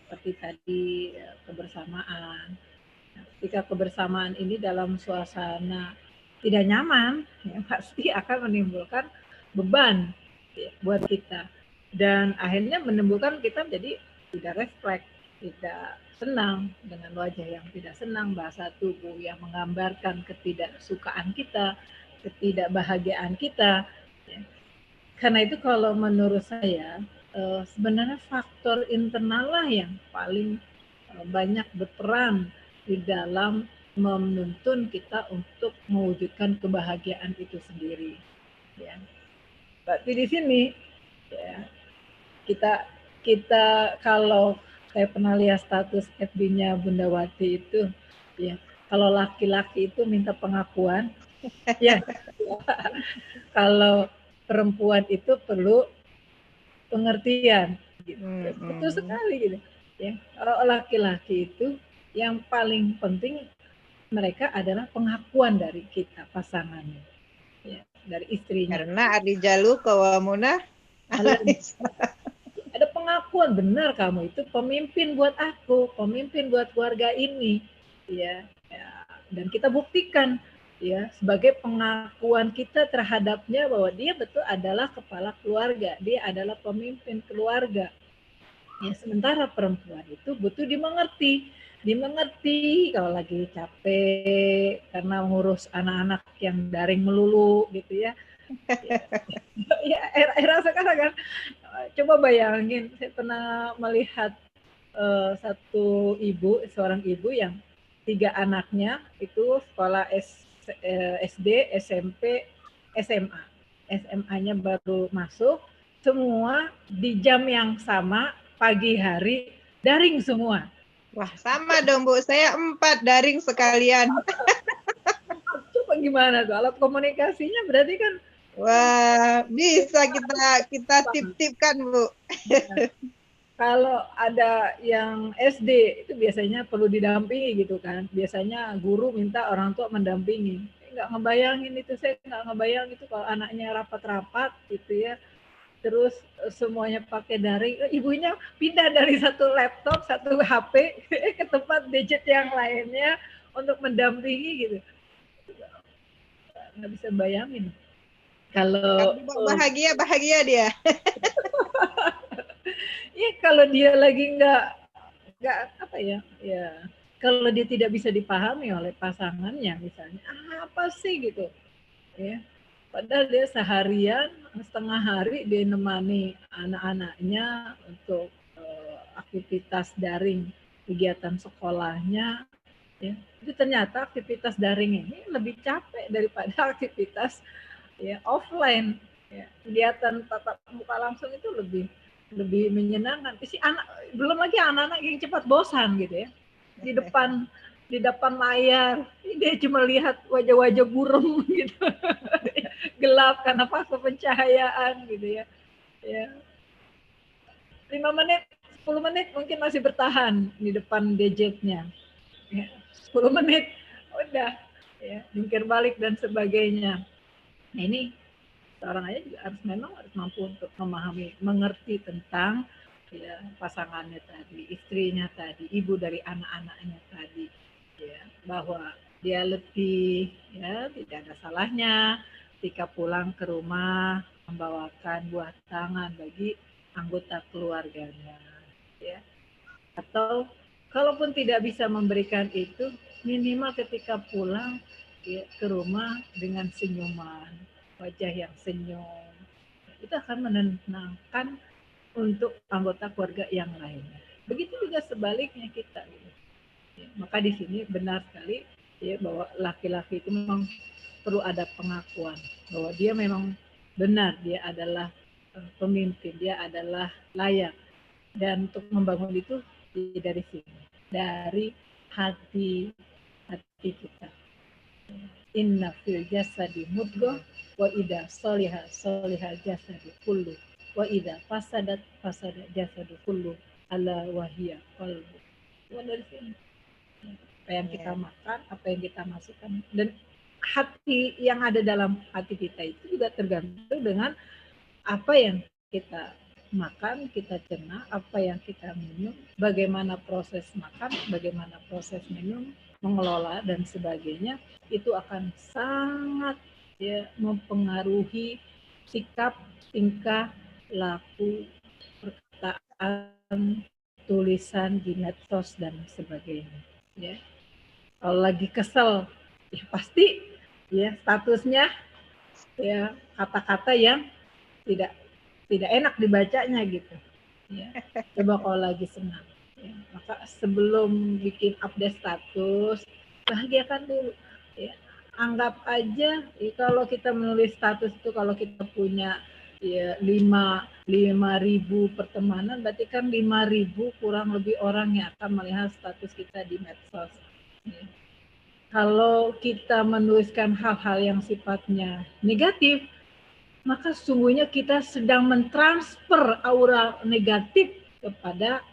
seperti tadi kebersamaan. Ketika kebersamaan ini dalam suasana tidak nyaman, ya, pasti akan menimbulkan beban ya, buat kita. Dan akhirnya menimbulkan kita menjadi tidak refleks, tidak senang, dengan wajah yang tidak senang, bahasa tubuh yang menggambarkan ketidaksukaan kita, ketidakbahagiaan kita. Ya. Karena itu kalau menurut saya sebenarnya faktor internal lah yang paling banyak berperan di dalam menuntun kita untuk mewujudkan kebahagiaan itu sendiri. Ya. Tapi di sini ya, kita kalau saya pernah lihat status FB-nya Bunda Wati itu, ya kalau laki-laki itu minta pengakuan, ya kalau perempuan itu perlu pengertian, gitu. Betul sekali gitu. Ya, kalau laki-laki itu yang paling penting mereka adalah pengakuan dari kita pasangannya, ya, dari istrinya. Karena Arijalu Kawamuna ada pengakuan, benar kamu itu pemimpin buat aku, pemimpin buat keluarga ini, ya. Dan kita buktikan ya sebagai pengakuan kita terhadapnya bahwa dia betul adalah kepala keluarga, dia adalah pemimpin keluarga. Ya, sementara perempuan itu butuh dimengerti kalau lagi capek karena ngurus anak-anak yang daring melulu gitu ya. Ya, era sekarang kan, coba bayangin, saya pernah melihat seorang ibu yang 3 anaknya itu sekolah SD, SMP, SMA. SMA-nya baru masuk, semua di jam yang sama, pagi hari, daring semua. Wah, sama dong Bu, saya 4 daring sekalian. Coba gimana tuh, alat komunikasinya berarti kan. Wah, bisa kita tip-tipkan Bu. Kalau ada yang SD itu biasanya perlu didampingi gitu kan. Biasanya guru minta orang tua mendampingi. Nggak ngebayangin itu, saya nggak ngebayang itu kalau anaknya rapat-rapat gitu ya. Terus semuanya pakai daring, ibunya pindah dari satu laptop, satu HP ke tempat gadget yang lainnya untuk mendampingi gitu. Nggak bisa bayangin. Kalau bahagia dia. ya kalau dia lagi nggak apa ya, kalau dia tidak bisa dipahami oleh pasangannya misalnya, apa sih gitu ya, padahal dia seharian setengah hari dia nemani anak-anaknya untuk aktivitas daring, kegiatan sekolahnya ya, itu ternyata aktivitas daring ini lebih capek daripada aktivitas ya offline ya. Kegiatan tatap muka langsung itu lebih menyenangkan. Belum lagi anak-anak yang cepat bosan gitu ya. Di depan layar, dia cuma lihat wajah-wajah burem gitu. Gelap karena faktor pencahayaan gitu ya. Ya. 5 menit, 10 menit mungkin masih bertahan di depan gadgetnya. Ya. 10 menit udah ya, jungkir balik dan sebagainya. Nah, ini seorang ayah juga harus mampu untuk memahami, mengerti tentang ya, pasangannya tadi, istrinya tadi, ibu dari anak-anaknya tadi, ya, bahwa dia letih, ya tidak ada salahnya ketika pulang ke rumah membawakan buah tangan bagi anggota keluarganya, ya. Atau kalaupun tidak bisa memberikan itu, minimal ketika pulang ya, ke rumah dengan senyuman, wajah yang senyum, itu akan menenangkan untuk anggota keluarga yang lainnya. Begitu juga sebaliknya kita. Ya, maka di sini benar sekali ya, bahwa laki-laki itu memang perlu ada pengakuan bahwa dia memang benar, dia adalah pemimpin, dia adalah layak. Dan untuk membangun itu dari sini, dari hati kita. Inna fil jasadi mudghah wa idza soliha jasadu kullu wa idza fasadat jasadu kullu ala wahiyya qalbu. Dari sini. Apa yang kita makan, apa yang kita masukkan, dan hati yang ada dalam hati kita itu juga tergantung dengan apa yang kita makan, kita cerna, apa yang kita minum, bagaimana proses makan, bagaimana proses minum, mengelola dan sebagainya, itu akan sangat ya, mempengaruhi sikap, tingkah, laku, perkataan, tulisan di medsos dan sebagainya. Ya. Kalau lagi kesel, ya pasti ya statusnya ya kata-kata yang tidak enak dibacanya gitu. Ya. Coba kalau lagi senang. Ya. Maka sebelum bikin update status, bahagiakan dulu. Ya. Anggap aja ya, kalau kita menulis status itu, kalau kita punya ya 5.000 pertemanan, berarti kan 5.000 kurang lebih orang yang akan melihat status kita di medsos. Ya. Kalau kita menuliskan hal-hal yang sifatnya negatif, maka sesungguhnya kita sedang mentransfer aura negatif kepada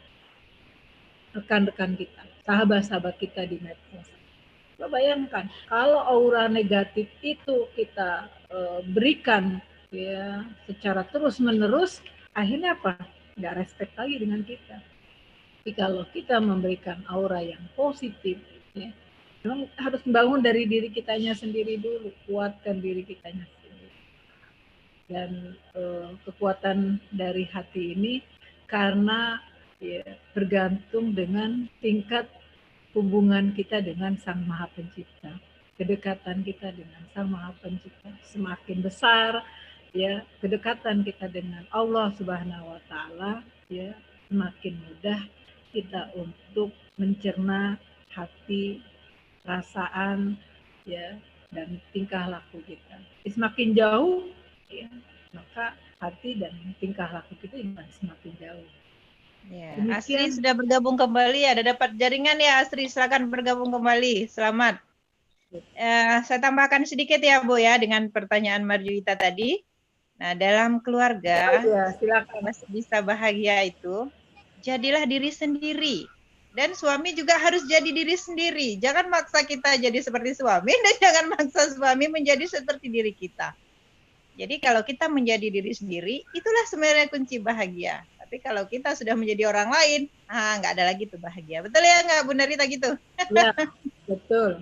rekan-rekan kita, sahabat-sahabat kita di medsos. Bayangkan, kalau aura negatif itu kita berikan ya secara terus-menerus, akhirnya apa? Nggak respect lagi dengan kita. Tapi kalau kita memberikan aura yang positif, ya, memang harus membangun dari diri kitanya sendiri dulu, kuatkan diri kitanya sendiri. Dan kekuatan dari hati ini karena ya, bergantung dengan tingkat hubungan kita dengan Sang Maha Pencipta. Kedekatan kita dengan Sang Maha Pencipta semakin besar, ya, kedekatan kita dengan Allah Subhanahu wa taala, ya, semakin mudah kita untuk mencerna hati, perasaan, ya, dan tingkah laku kita. Semakin jauh, ya, maka hati dan tingkah laku kita juga semakin jauh. Ya, Demikian. Asri sudah bergabung kembali. Ada dapat jaringan ya, Asri? Silakan bergabung kembali. Selamat. Saya tambahkan sedikit ya, Bu, ya, dengan pertanyaan Marjuita tadi. Nah, dalam keluarga, Ya, silakan. masih bisa bahagia itu, jadilah diri sendiri. Dan suami juga harus jadi diri sendiri. Jangan maksa kita jadi seperti suami, dan jangan maksa suami menjadi seperti diri kita. Jadi kalau kita menjadi diri sendiri, itulah sebenarnya kunci bahagia. Tapi kalau kita sudah menjadi orang lain, nggak ada lagi tuh bahagia. Betul ya nggak, Bu Narita gitu? Ya, betul.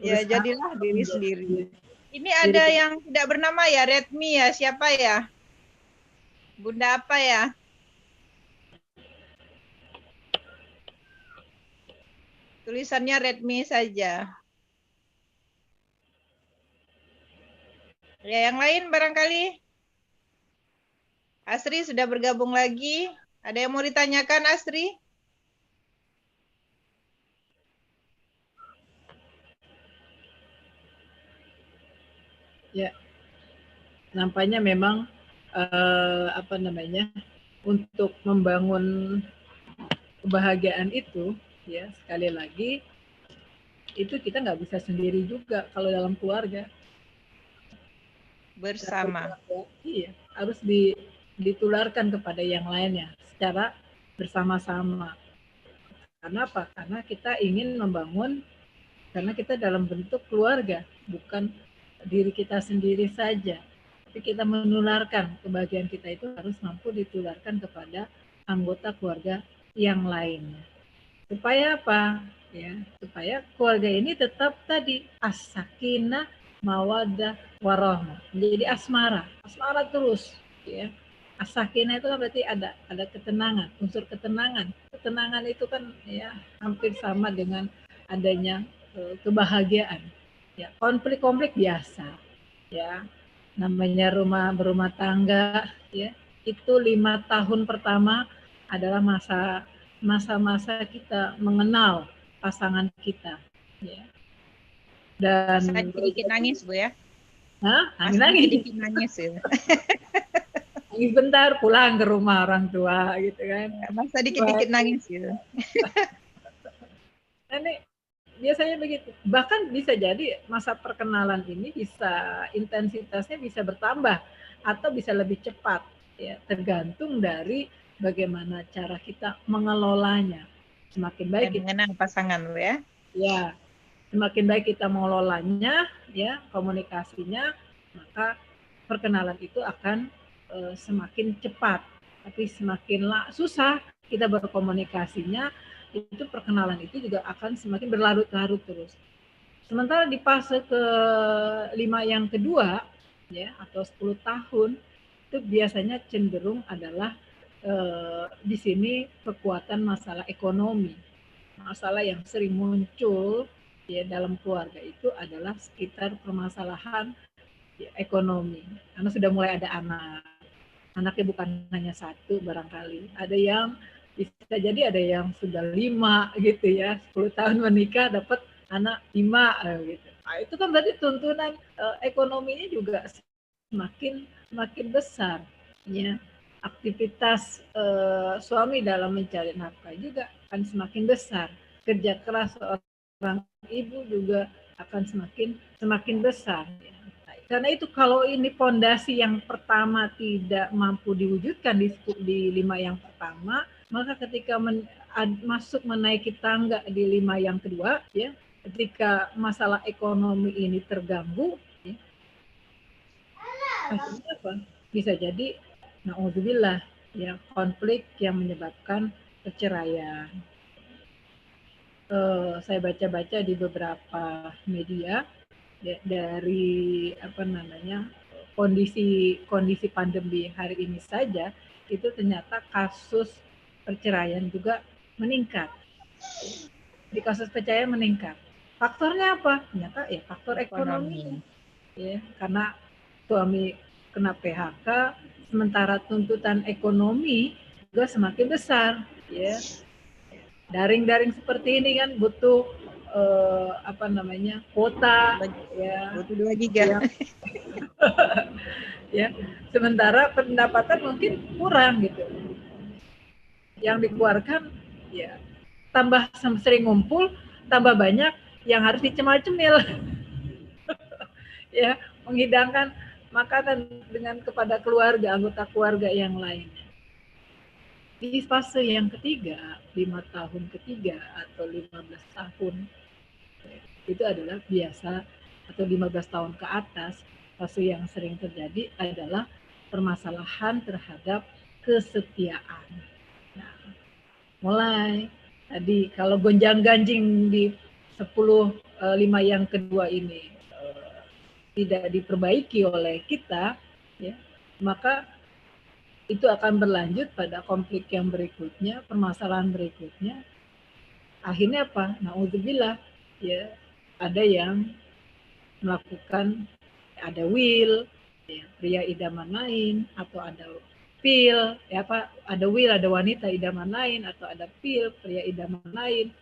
Ya, jadilah diri sendiri. Ini ada yang tidak bernama ya, Redmi ya, siapa ya? Bunda apa ya? Tulisannya Redmi saja. Ya, yang lain barangkali. Asri sudah bergabung lagi. Ada yang mau ditanyakan, Asri? Ya, nampaknya memang untuk membangun kebahagiaan itu, ya, sekali lagi itu kita nggak bisa sendiri juga kalau dalam keluarga. Bersama. Iya, harus ditularkan kepada yang lainnya secara bersama-sama. Karena apa? Karena kita ingin membangun, karena kita dalam bentuk keluarga, bukan diri kita sendiri saja. Tapi kita menularkan kebahagiaan kita itu harus mampu ditularkan kepada anggota keluarga yang lainnya. Supaya apa? Ya, supaya keluarga ini tetap tadi as-sakinah, mawaddah, warahmah. Menjadi asmara terus, ya. As-sakinah itu kan berarti ada ketenangan, unsur ketenangan. Ketenangan itu kan ya hampir sama dengan adanya kebahagiaan. Ya, konflik-konflik biasa, ya. Namanya berumah tangga, ya. Itu 5 tahun pertama adalah masa-masa kita mengenal pasangan kita, ya. Dan dikit nangis, Bu, ya. Nangis. Dikit nangis ya. Nangis bentar, pulang ke rumah orang tua gitu kan. Masa dikit-dikit nangis gitu. Ini biasanya begitu. Bahkan bisa jadi masa perkenalan ini bisa intensitasnya bisa bertambah atau bisa lebih cepat, ya, tergantung dari bagaimana cara kita mengelolanya. Semakin baik mengenal pasangan, Bu, ya. Ya, semakin baik kita mengelolanya, ya, komunikasinya, maka perkenalan itu akan semakin cepat. Tapi semakin susah kita berkomunikasinya, itu perkenalan itu juga akan semakin berlarut-larut terus. Sementara di fase ke-5 yang kedua, ya, atau 10 tahun, itu biasanya cenderung adalah di sini kekuatan masalah ekonomi. Masalah yang sering muncul, ya, dalam keluarga itu adalah sekitar permasalahan, ya, ekonomi. Karena sudah mulai ada anaknya bukan hanya satu barangkali. Ada yang bisa jadi ada yang sudah 5 gitu ya, 10 tahun menikah dapat anak 5 gitu. Nah, itu kan berarti tuntunan ekonominya juga semakin besar, ya. Aktivitas suami dalam mencari nafkah juga akan semakin besar. Kerja keras seorang ibu juga akan semakin besar. Ya. Karena itu kalau ini fondasi yang pertama tidak mampu diwujudkan di 5 yang pertama, maka ketika masuk menaiki tangga di 5 yang kedua, ya, ketika masalah ekonomi ini terganggu, ya, apa? Bisa jadi na'udzubillah, ya, konflik yang menyebabkan perceraian. Saya baca-baca di beberapa media, ya, dari kondisi pandemi hari ini saja, itu ternyata kasus perceraian juga meningkat. Di kasus perceraian meningkat. Faktornya apa? Ternyata ya faktor ekonomi. Ya, karena suami kena PHK, sementara tuntutan ekonomi juga semakin besar. Ya, daring-daring seperti ini kan butuh kuota, ya, Butuh 2 giga. Ya, sementara pendapatan mungkin kurang gitu. Yang dikeluarkan ya tambah sering ngumpul, tambah banyak yang harus dicemil-cemil. Ya, menghidangkan makanan dengan kepada keluarga, anggota keluarga yang lainnya. Di fase yang ketiga, 5 tahun ketiga atau 15 tahun, itu adalah biasa, atau 15 tahun ke atas, fase yang sering terjadi adalah permasalahan terhadap kesetiaan. Nah, mulai tadi kalau gonjang-ganjing di 10-5 yang kedua ini tidak diperbaiki oleh kita, ya, maka itu akan berlanjut pada konflik yang berikutnya, permasalahan berikutnya. Akhirnya apa? Na'udzubillah, ya, ada yang melakukan, ada will, ya, pria idaman lain, atau ada pil, ya apa? Ada will, ada wanita idaman lain, atau ada pil, pria idaman lain.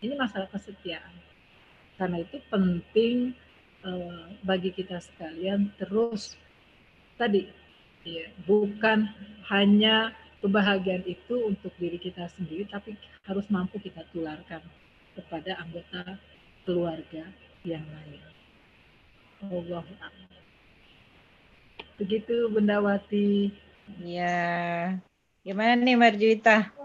Ini masalah kesetiaan. Karena itu penting bagi kita sekalian terus tadi, ya, bukan hanya kebahagiaan itu untuk diri kita sendiri, tapi harus mampu kita tularkan kepada anggota keluarga yang lain. Allahu a'lam. Begitu Bunda Wati. Ya. Gimana nih Marjuita?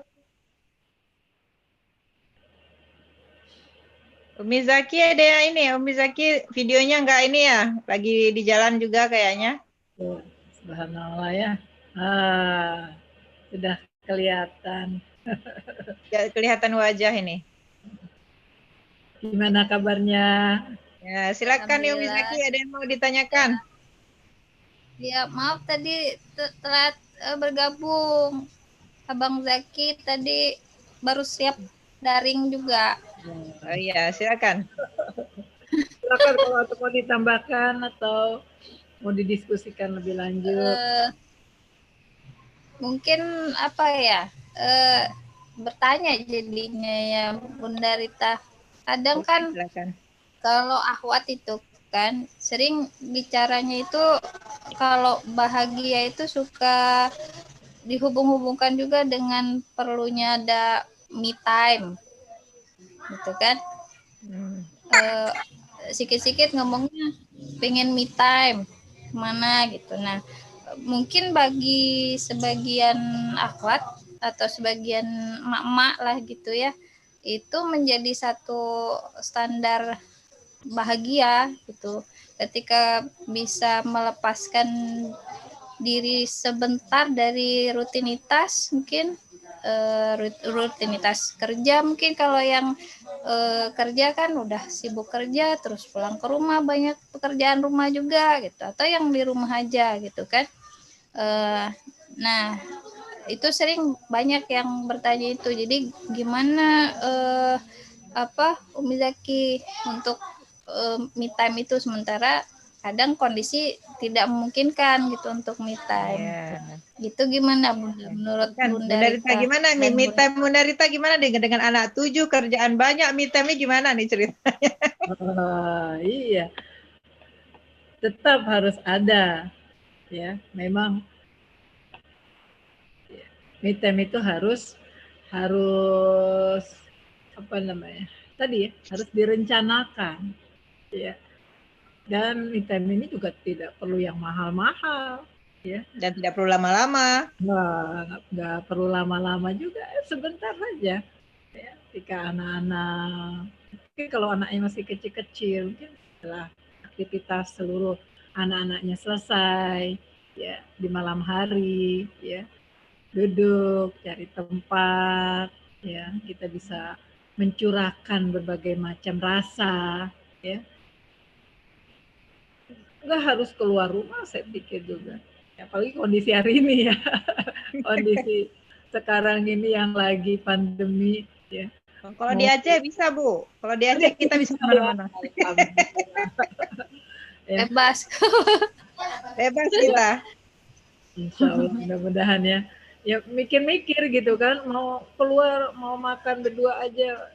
Umi Zaki ada yang ini, Umi Zaki videonya nggak ini ya? Lagi di jalan juga kayaknya. Oh, subhanallah ya. Sudah kelihatan. Nggak kelihatan wajah ini. Gimana kabarnya? Ya, silakan nih Umi Zaki, ada yang mau ditanyakan? Ya, maaf tadi telat bergabung. Abang Zaki tadi baru siap daring juga. Oh iya, silakan. Silakan kalau mau ditambahkan atau mau didiskusikan lebih lanjut. Mungkin apa ya? Bertanya jadinya ya Bunda Rita. Kadang kan silakan. Kalau akhwat itu kan sering bicaranya itu kalau bahagia itu suka dihubung-hubungkan juga dengan perlunya ada me time, gitu kan? Sikit-sikit ngomongnya pengen me time mana gitu. Nah, mungkin bagi sebagian akhwat atau sebagian emak-emak lah gitu ya, itu menjadi satu standar bahagia gitu ketika bisa melepaskan diri sebentar dari rutinitas, mungkin rutinitas kerja, mungkin kalau yang kerja kan udah sibuk kerja terus pulang ke rumah banyak pekerjaan rumah juga gitu, atau yang di rumah aja gitu kan. Nah itu sering banyak yang bertanya itu, jadi gimana Umi Zaki untuk me time itu, sementara kadang kondisi tidak memungkinkan gitu untuk me time. Yeah. Gitu gimana Bunda? Menurut Kan, Bunda Rita gimana nih me time Bunda Rita, gimana dengan anak 7, kerjaan banyak, me time-nya gimana nih ceritanya? Iya. Tetap harus ada, ya. Memang me time itu harus apa namanya? Tadi ya, harus direncanakan, ya. Dan me time ini juga tidak perlu yang mahal-mahal, ya. Dan tidak perlu lama-lama. Nggak perlu lama-lama juga, sebentar saja. Ya, ketika anak-anak, mungkin kalau anaknya masih kecil-kecil, mungkin setelah aktivitas seluruh anak-anaknya selesai, ya, di malam hari, ya, duduk cari tempat, ya, kita bisa mencurahkan berbagai macam rasa, ya. Nggak harus keluar rumah, saya pikir juga. Apalagi kondisi hari ini ya, kondisi sekarang ini yang lagi pandemi ya. Kalau di Aceh bisa, Bu. Kalau di Aceh kita bisa kemana-mana. Ya. Bebas. Bebas kita. Insya Allah mudah-mudahan ya. Ya mikir-mikir gitu kan, mau keluar, mau makan berdua aja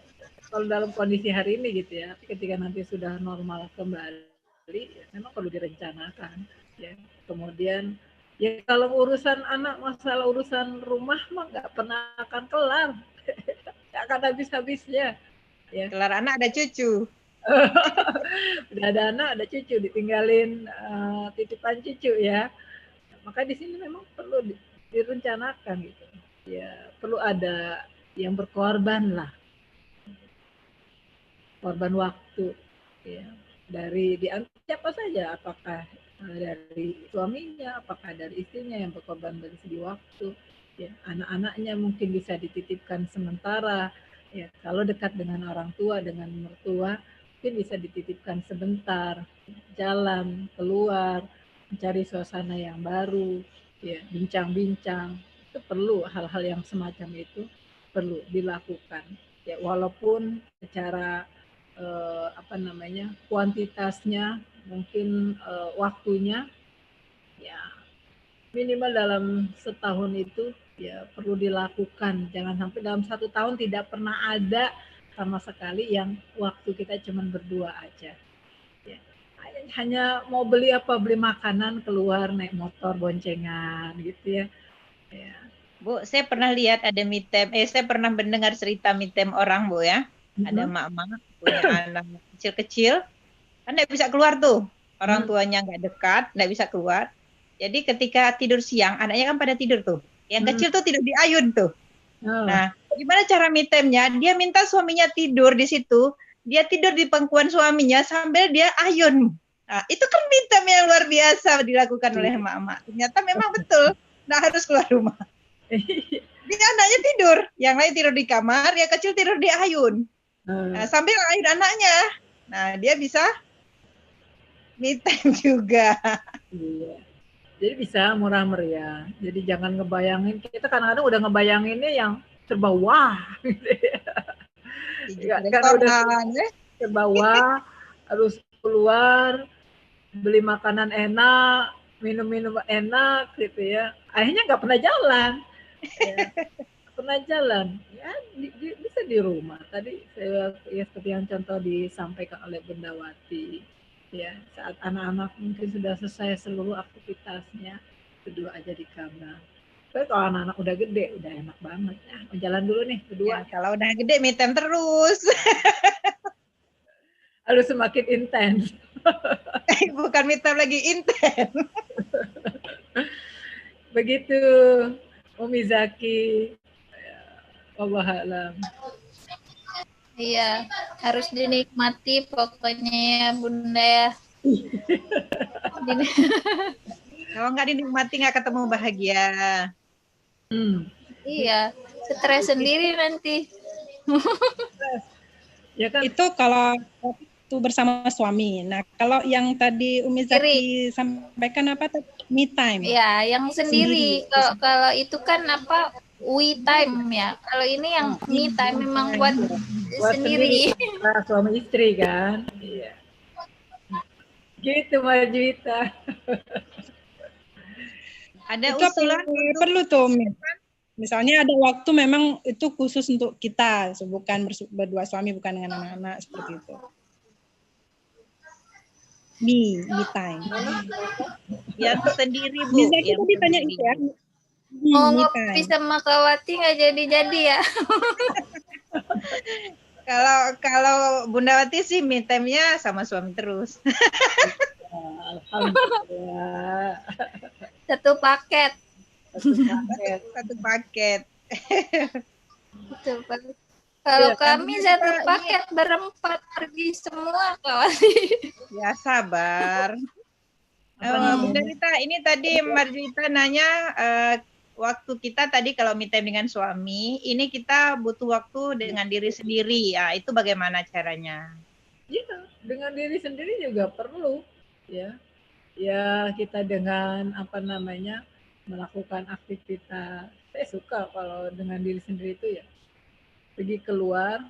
kalau dalam kondisi hari ini gitu ya. Tapi ketika nanti sudah normal kembali, ya, memang perlu direncanakan. Ya. Kemudian ya kalau urusan anak, masalah urusan rumah mah nggak pernah akan kelar, nggak akan habis-habisnya. Ya. Kelar anak ada cucu. Udah ada anak, ada cucu, ditinggalin titipan cucu ya. Maka di sini memang perlu direncanakan gitu. Ya, perlu ada yang berkorban lah. Korban waktu ya. Dari siapa saja, apakah dari suaminya, apakah dari istrinya yang berkorban dari segi waktu. Ya, anak-anaknya mungkin bisa dititipkan sementara. Ya, kalau dekat dengan orang tua, dengan mertua, mungkin bisa dititipkan sebentar, jalan keluar, mencari suasana yang baru, ya, bincang-bincang. Itu perlu, hal-hal yang semacam itu perlu dilakukan. Ya, walaupun secara kuantitasnya mungkin waktunya ya minimal dalam setahun itu ya perlu dilakukan. Jangan sampai dalam 1 tahun tidak pernah ada sama sekali yang waktu kita cuma berdua aja. Ya. Hanya mau beli makanan, keluar naik motor boncengan gitu ya. Ya. Bu, saya pernah lihat ada mitem, saya pernah mendengar cerita mitem orang, Bu ya. Ada mak-mak punya anak kecil-kecil, kan nggak bisa keluar tuh. Orang tuanya nggak dekat, nggak bisa keluar. Jadi ketika tidur siang, anaknya kan pada tidur tuh. Yang kecil tuh tidur di ayun tuh. Nah, gimana cara mitemnya? Dia minta suaminya tidur di situ. Dia tidur di pangkuan suaminya sambil dia ayun. Nah, itu kan mitem yang luar biasa dilakukan oleh mak-mak. Ternyata memang betul. Nggak harus keluar rumah. Dia anaknya tidur. Yang lain tidur di kamar, yang kecil tidur di ayun. Nah, sambil ayun anaknya. Nah, dia bisa me time juga. Iya. Jadi bisa murah meriah. Jadi jangan ngebayangin, kita kadang-kadang udah ngebayanginnya yang serba wah. Karena udah serba wah, harus keluar, beli makanan enak, minum-minum enak gitu ya. Akhirnya nggak pernah jalan. Ya. Pernah jalan ya bisa di rumah. Tadi saya ya seperti yang contoh disampaikan oleh Bundawati ya, saat anak-anak mungkin sudah selesai seluruh aktivitasnya, berdua aja di kamar. Tapi kalau anak-anak udah gede udah enak banget ya, mau jalan dulu nih berdua ya, kalau udah gede me time terus. harus semakin intens. Bukan me time lagi, intens. Begitu Umi Zaki. Wallahualam. Iya, harus dinikmati pokoknya ya Bunda ya. Kalau nggak dinikmati nggak ketemu bahagia. Iya, stres sendiri nanti. Ya kan? Itu kalau itu bersama suami. Nah, kalau yang tadi Umi Zaki sampaikan apa tuh? Me time. Ya, yang sendiri. Kalau itu kan apa? We time ya. Kalau ini yang me time memang buat sendiri. Suami istri kan. Iya. Gitu Mbak Juwita. Ada itu usulan perlu tuh. Misalnya ada waktu memang itu khusus untuk kita, bukan berdua suami, bukan dengan anak-anak seperti itu. Me time. Yang sendiri Bu. Bisa kita ditanya itu ya. Oh, ngopi sama Kawati nggak jadi-jadi ya? Kalau Bundawati sih me time-nya sama suami terus. Alhamdulillah. Satu paket. Satu paket. Kalau kami satu paket berempat pergi semua Kawati. Ya sabar. Bunda Rita, ini tadi Marjuita nanya waktu kita tadi kalau me time dengan suami, ini kita butuh waktu dengan diri sendiri. Ya, itu bagaimana caranya? Iya, dengan diri sendiri juga perlu, ya. Ya, kita dengan melakukan aktivitas Saya suka kalau dengan diri sendiri itu ya pergi keluar,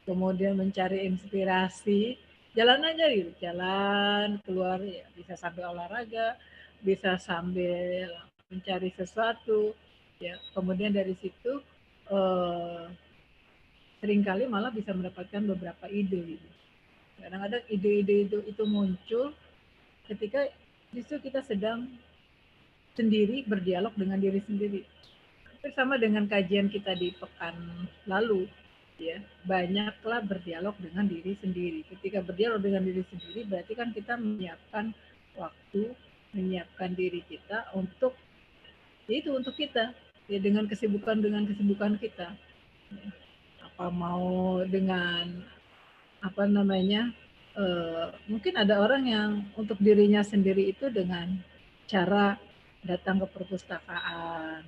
kemudian mencari inspirasi, jalan aja gitu, jalan keluar ya, bisa sambil olahraga, bisa sambil mencari sesuatu, ya. Kemudian dari situ seringkali malah bisa mendapatkan beberapa ide. Gitu. Kadang-kadang ide-ide itu muncul ketika justru kita sedang sendiri berdialog dengan diri sendiri. Sama dengan kajian kita di pekan lalu, ya, banyaklah berdialog dengan diri sendiri. Ketika berdialog dengan diri sendiri, berarti kan kita menyiapkan waktu, menyiapkan diri kita untuk, yaitu untuk kita, ya, dengan kesibukan kita. Ya. Apa mau dengan apa namanya? Mungkin ada orang yang untuk dirinya sendiri itu dengan cara datang ke perpustakaan,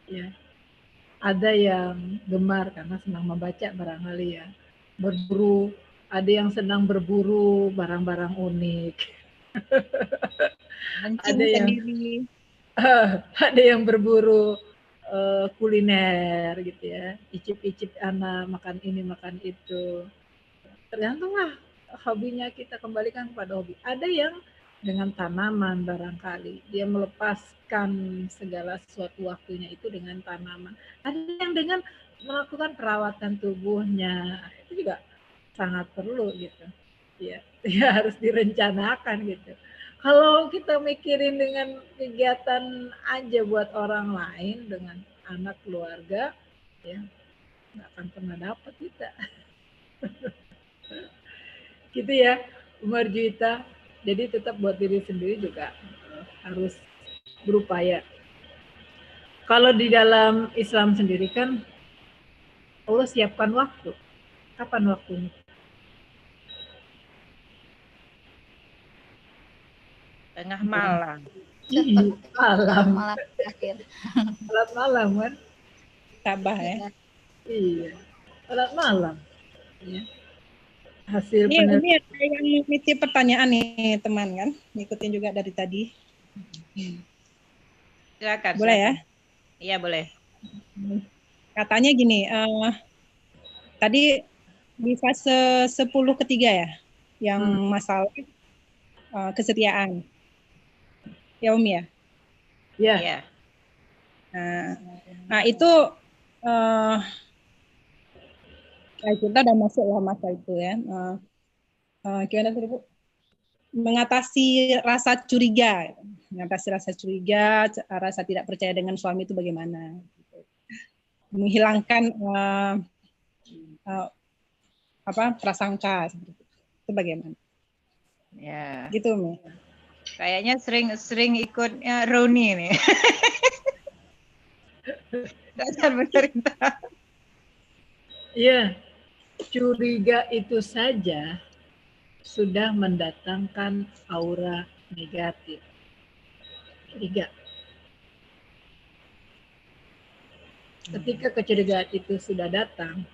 ya. Ada yang gemar karena senang membaca barangkali ya, berburu, ada yang senang berburu barang-barang unik, Mancing ada yang sendiri. ada yang berburu kuliner gitu ya, icip-icip anak makan ini makan itu. Tergantunglah hobinya, kita kembalikan kepada hobi. Ada yang dengan tanaman barangkali, dia melepaskan segala sesuatu waktunya itu dengan tanaman. Ada yang dengan melakukan perawatan tubuhnya, itu juga sangat perlu gitu. Ya, ya harus direncanakan gitu. Kalau kita mikirin dengan kegiatan aja buat orang lain dengan anak keluarga, ya nggak akan pernah dapat kita. Gitu ya, Umar Juwita. Jadi tetap buat diri sendiri juga harus berupaya. Kalau di dalam Islam sendiri kan Allah siapkan waktu. Kapan waktunya? Tengah malam. Malam. Malam terakhir. Malam kan? Tabah ya. Iya. Malam. Ya. Hasil Ini ada yang nitip pertanyaan nih teman kan, ngikutin juga dari tadi. Silakan. Boleh ya? Iya boleh. Katanya gini, tadi di fase 10 ketiga ya, yang masalah kesetiaan. Ya Om ya? Ya. Iya. Nah itu kita udah masuk lah masa itu ya. Gimana tadi Bu? Mengatasi rasa curiga, rasa tidak percaya dengan suami itu bagaimana? Menghilangkan prasangka seperti itu bagaimana? Ya. Gitu Mi. Kayaknya sering ikutnya Roni nih. Dasar pemerintah. Iya. Curiga itu saja sudah mendatangkan aura negatif. Curiga. Ketika kecurigaan itu sudah datang,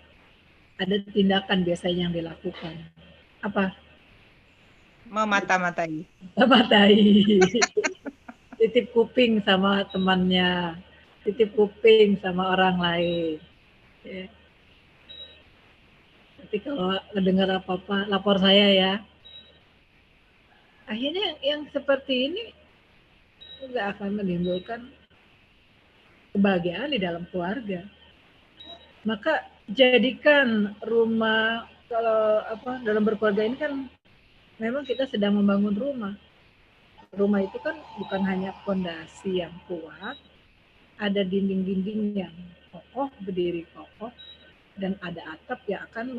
ada tindakan biasanya yang dilakukan. Apa? Memata-matai. Mematai. Titip kuping sama temannya, titip kuping sama orang lain. Ya. Nanti kalau mendengar apa-apa, lapor saya ya. Akhirnya yang seperti ini nggak akan menimbulkan kebahagiaan di dalam keluarga. Maka jadikan rumah, kalau dalam berkeluarga ini kan memang kita sedang membangun rumah. Rumah itu kan bukan hanya fondasi yang kuat, ada dinding-dinding yang kokoh, berdiri kokoh, dan ada atap yang akan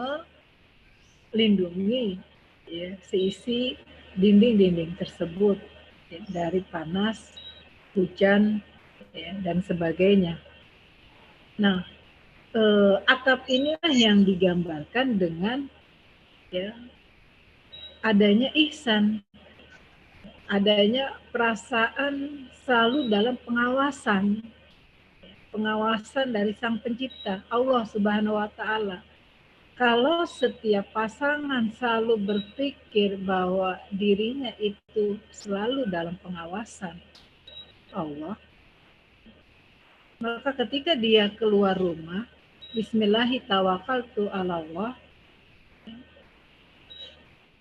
melindungi ya, seisi dinding-dinding tersebut ya, dari panas, hujan, ya, dan sebagainya. Nah, atap inilah yang digambarkan dengan ya, adanya ihsan, adanya perasaan selalu dalam pengawasan dari Sang Pencipta, Allah Subhanahu wa Ta'ala. Kalau setiap pasangan selalu berpikir bahwa dirinya itu selalu dalam pengawasan Allah, Maka ketika dia keluar rumah, Bismillahirrahmanirrahim,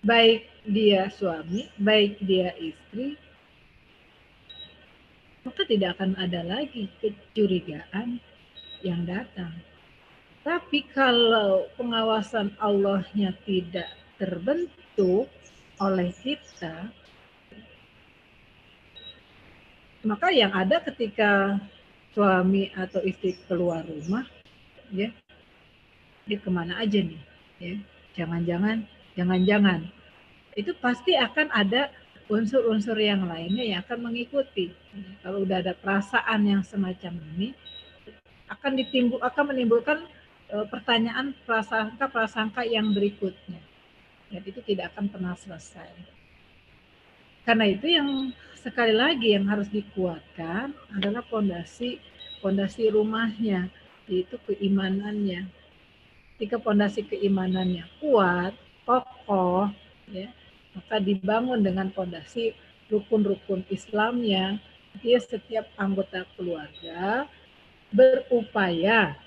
baik dia suami, baik dia istri, maka tidak akan ada lagi kecurigaan yang datang. Tapi kalau pengawasan Allahnya tidak terbentuk oleh kita, maka yang ada ketika suami atau istri keluar rumah, ya, dia kemana aja nih, ya, jangan-jangan itu pasti akan ada unsur-unsur yang lainnya yang akan mengikuti. Kalau udah ada perasaan yang semacam ini, akan menimbulkan pertanyaan prasangka yang berikutnya. Dan itu tidak akan pernah selesai. Karena itu yang sekali lagi yang harus dikuatkan adalah pondasi rumahnya, yaitu keimanannya. Ketika pondasi keimanannya kuat, kokoh, ya, maka dibangun dengan pondasi rukun-rukun Islamnya, dia setiap anggota keluarga berupaya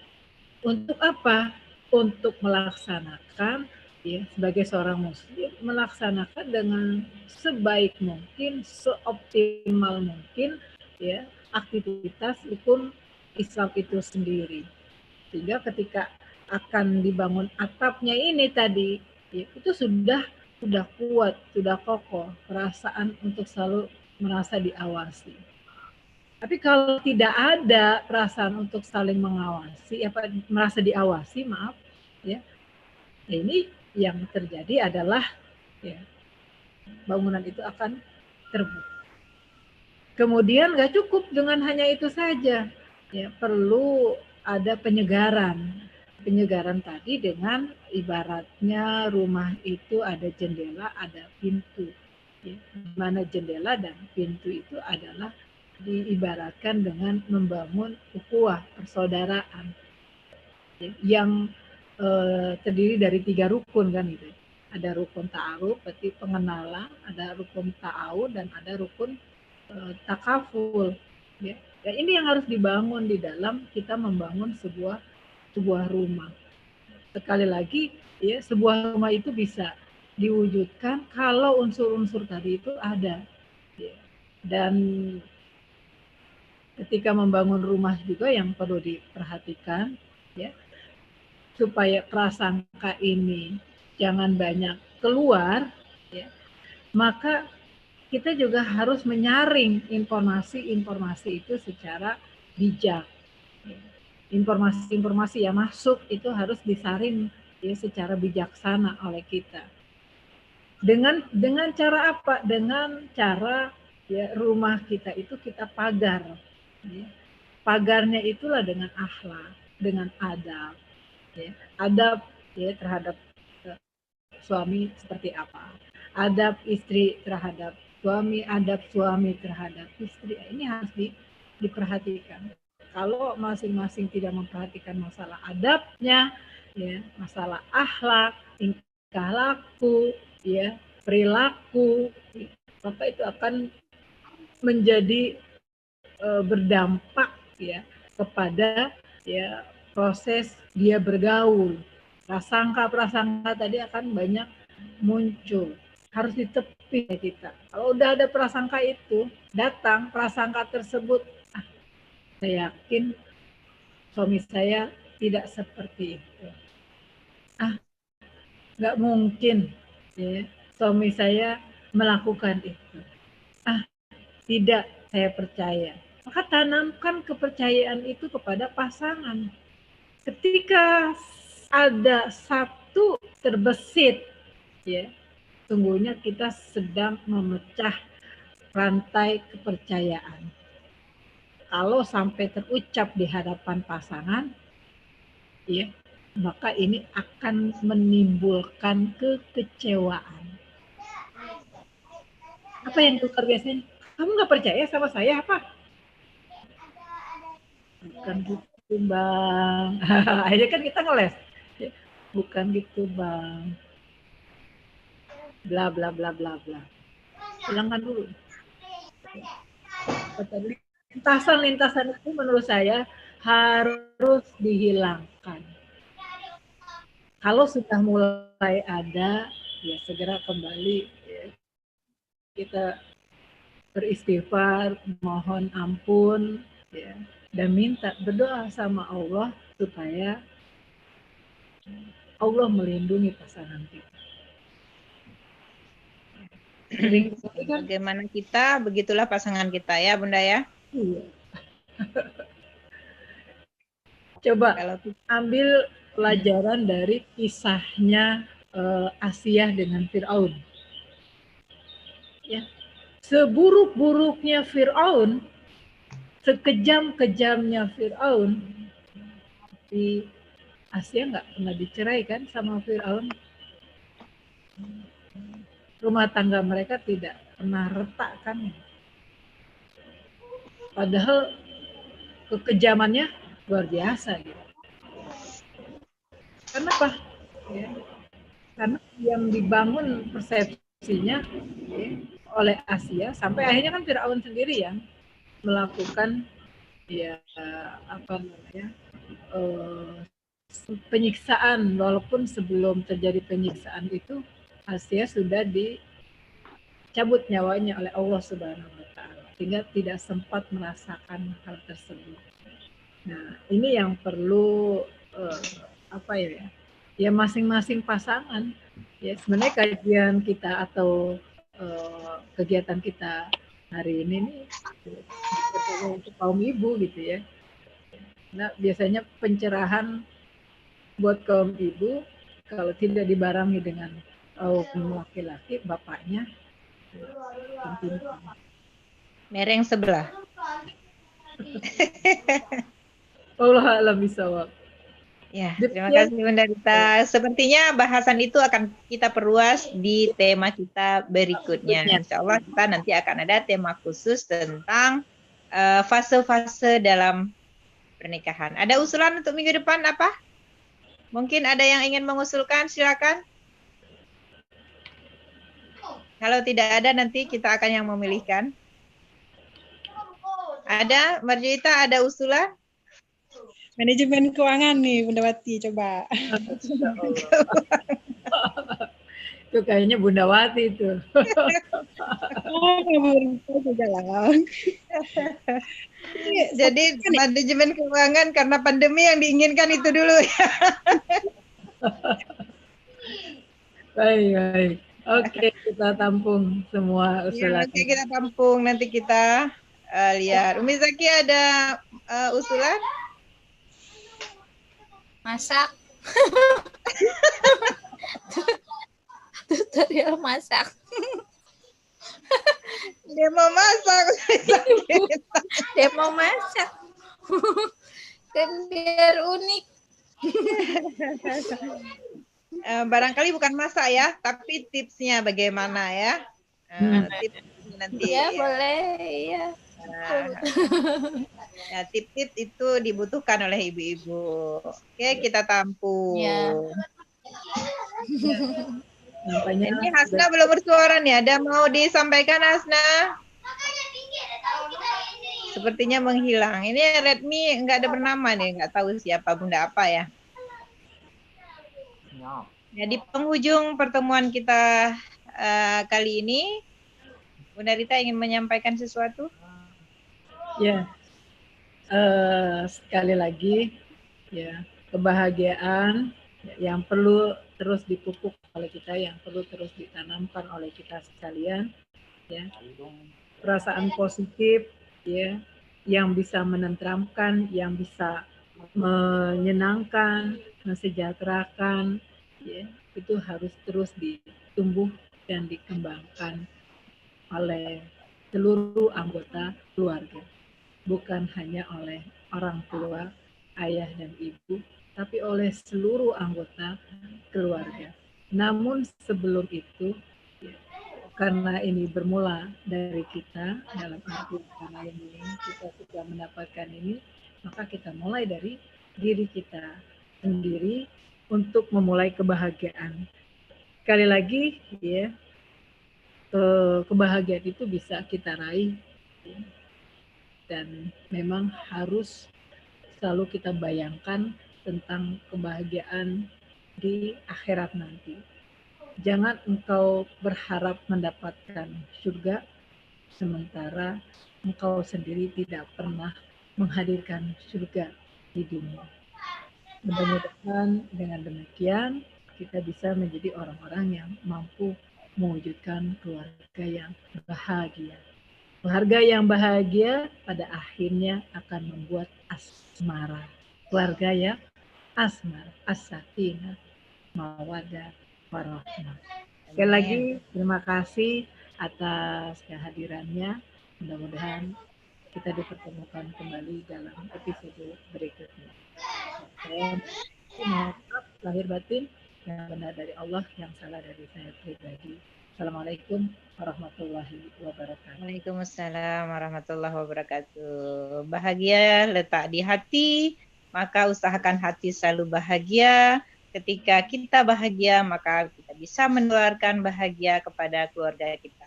untuk apa? Untuk melaksanakan, ya, sebagai seorang muslim, melaksanakan dengan sebaik mungkin, seoptimal mungkin, ya, aktivitas rukun Islam itu sendiri. Sehingga ketika akan dibangun atapnya ini tadi, ya, itu sudah kuat, sudah kokoh, perasaan untuk selalu merasa diawasi. Tapi kalau tidak ada perasaan untuk saling mengawasi, merasa diawasi, maaf, ya, ini yang terjadi adalah, ya, bangunan itu akan terbuka. Kemudian nggak cukup dengan hanya itu saja, ya, perlu ada penyegaran tadi dengan ibaratnya rumah itu ada jendela, ada pintu. Ya, mana jendela dan pintu itu adalah diibaratkan dengan membangun ukhuwah, persaudaraan, ya, yang terdiri dari 3 rukun kan itu. Ada rukun ta'aruf, berarti pengenalan, ada rukun ta'awun, dan ada rukun takaful. Ya. Dan ini yang harus dibangun di dalam kita membangun sebuah rumah. Sekali lagi, ya, sebuah rumah itu bisa diwujudkan kalau unsur-unsur tadi itu ada. Ya. Dan ketika membangun rumah juga yang perlu diperhatikan, ya, supaya prasangka ini jangan banyak keluar, ya, maka kita juga harus menyaring informasi itu secara bijak. Informasi yang masuk itu harus disaring, ya, secara bijaksana oleh kita. Dengan cara apa? Dengan cara, ya, rumah kita itu kita pagar. Ya. Pagarnya itulah dengan akhlak, dengan adab. Ya. Adab, ya, terhadap suami seperti apa? Adab istri terhadap suami, adab suami terhadap istri. Ini harus diperhatikan. Kalau masing-masing tidak memperhatikan masalah adabnya, ya, masalah akhlak, tingkah laku, ya, perilaku, maka itu akan menjadi berdampak, ya, kepada, ya, proses dia bergaul. Prasangka tadi akan banyak muncul. Harus ditepi kita. Kalau udah ada prasangka itu, datang prasangka tersebut, saya yakin suami saya tidak seperti itu. Nggak mungkin, ya, suami saya melakukan itu. Tidak, saya percaya. Maka tanamkan kepercayaan itu kepada pasangan. Ketika ada satu terbesit, ya, sungguhnya kita sedang memecah rantai kepercayaan. Kalau sampai terucap di hadapan pasangan, ya, maka ini akan menimbulkan kekecewaan. Apa yang tukar biasanya? Kamu nggak percaya sama saya apa? Bukan gitu, Bang. Akhirnya kan kita ngeles. Bukan gitu, Bang. Bla bla bla bla bla. Hilangkan dulu. Lintasan itu menurut saya harus dihilangkan. Kalau sudah mulai ada, ya segera kembali, ya, kita beristighfar, mohon ampun, ya, dan berdoa sama Allah supaya Allah melindungi pasangan kita. Bagaimana kita, begitulah pasangan kita ya Bunda ya. Iya. Coba Kalau ambil pelajaran dari kisahnya Asiyah dengan Fir'aun. Ya. Seburuk-buruknya Fir'aun, sekejam-kejamnya Fir'aun, tapi Asiyah nggak pernah dicerai kan sama Fir'aun. Rumah tangga mereka tidak pernah retak kan. Padahal kekejamannya luar biasa gitu. Kenapa? Ya. Karena yang dibangun persepsinya, ya, oleh Asia sampai akhirnya kan Firaun sendiri yang melakukan, ya, apa namanya, penyiksaan, walaupun sebelum terjadi penyiksaan itu Asia sudah dicabut nyawanya oleh Allah Subhanahu wa Ta'ala, sehingga tidak sempat merasakan hal tersebut. Nah, ini yang perlu apa ya masing-masing pasangan, ya sebenarnya kajian kita atau kegiatan kita hari ini nih untuk kaum ibu gitu ya. Nah, biasanya pencerahan buat kaum ibu kalau tidak dibarengi dengan kaum laki-laki, bapaknya penting. mereng sebelah. Allah alam bisawab. Ya, terima kasih Bunda Rita. Sepertinya bahasan itu akan kita perluas di tema kita berikutnya. Insya Allah kita nanti akan ada tema khusus tentang fase-fase dalam pernikahan. Ada usulan untuk minggu depan apa? Mungkin ada yang ingin mengusulkan, silakan. Kalau tidak ada, nanti kita akan yang memilihkan. Ada, Marjuita, ada usulan? Manajemen keuangan nih, Bunda Wati, coba. Itu kayaknya Bunda Wati itu. Jadi manajemen keuangan karena pandemi yang diinginkan itu dulu ya. Baik. Oke, kita tampung semua usulan. Oke, kita tampung. Nanti kita lihat. Umi Zaki ada usulan? Masak. Tutorial masak. Dia mau masak. Dia mau masak. Kan biar unik. Barangkali bukan masak ya, tapi tipsnya bagaimana ya? Tipsnya nanti. Ya, boleh. Ya. Ya, tip-tip itu dibutuhkan oleh ibu-ibu. Oke, kita tampung. Ya. Ini Hasna belum bersuara nih. Ada mau disampaikan Hasna? Sepertinya menghilang. Ini Redmi nggak ada bernama nih, nggak tahu siapa Bunda apa ya. Ya, di penghujung pertemuan kita kali ini, Bunda Rita ingin menyampaikan sesuatu? Ya, sekali lagi, ya kebahagiaan yang perlu terus dipupuk oleh kita, yang perlu terus ditanamkan oleh kita sekalian, ya perasaan positif, ya yang bisa menenteramkan, yang bisa menyenangkan, mensejahterakan, ya itu harus terus ditumbuh dan dikembangkan oleh seluruh anggota keluarga, bukan hanya oleh orang tua, ayah dan ibu, tapi oleh seluruh anggota keluarga. Namun sebelum itu, karena ini bermula dari kita, dalam arti karena ini kita sudah mendapatkan ini, maka kita mulai dari diri kita sendiri untuk memulai kebahagiaan. Sekali lagi, ya, kebahagiaan itu bisa kita raih, ya, dan memang harus selalu kita bayangkan tentang kebahagiaan di akhirat nanti. Jangan engkau berharap mendapatkan surga sementara engkau sendiri tidak pernah menghadirkan surga di dunia. Mudah-mudahan dengan demikian kita bisa menjadi orang-orang yang mampu mewujudkan keluarga yang bahagia. Keluarga yang bahagia pada akhirnya akan membuat asmara. Keluarga yang asmara, as-sakinah, mawaddah, warahmah. Sekali lagi terima kasih atas kehadirannya. Mudah-mudahan kita dipertemukan kembali dalam episode berikutnya. Saya maaf lahir batin, yang benar dari Allah, yang salah dari saya pribadi. Assalamualaikum warahmatullahi wabarakatuh. Waalaikumsalam warahmatullahi wabarakatuh. Bahagia letak di hati, maka usahakan hati selalu bahagia. Ketika kita bahagia, maka kita bisa menularkan bahagia kepada keluarga kita.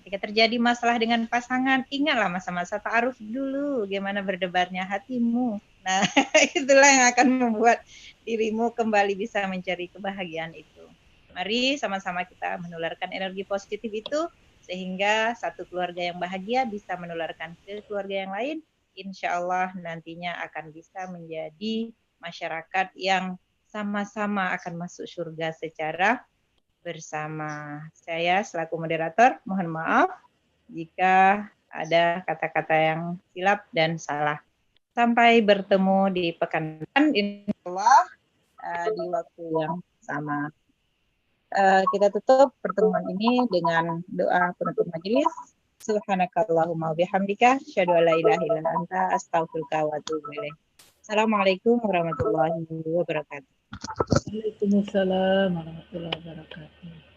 Ketika terjadi masalah dengan pasangan, ingatlah masa-masa ta'aruf dulu, bagaimana berdebarnya hatimu. Nah, itulah yang akan membuat dirimu kembali bisa mencari kebahagiaan itu. Mari sama-sama kita menularkan energi positif itu, sehingga satu keluarga yang bahagia bisa menularkan ke keluarga yang lain. Insya Allah nantinya akan bisa menjadi masyarakat yang sama-sama akan masuk surga secara bersama. Saya selaku moderator, mohon maaf jika ada kata-kata yang silap dan salah. Sampai bertemu di pekan depan, insya Allah di waktu yang sama. Kita tutup pertemuan ini dengan doa penutup majelis. Subhanakallahumma bihamdika asyhadu an la ilaha illa anta astaghfiruka wa atubu ilaik. Assalamualaikum warahmatullahi wabarakatuh. Waalaikumsalam warahmatullahi wabarakatuh.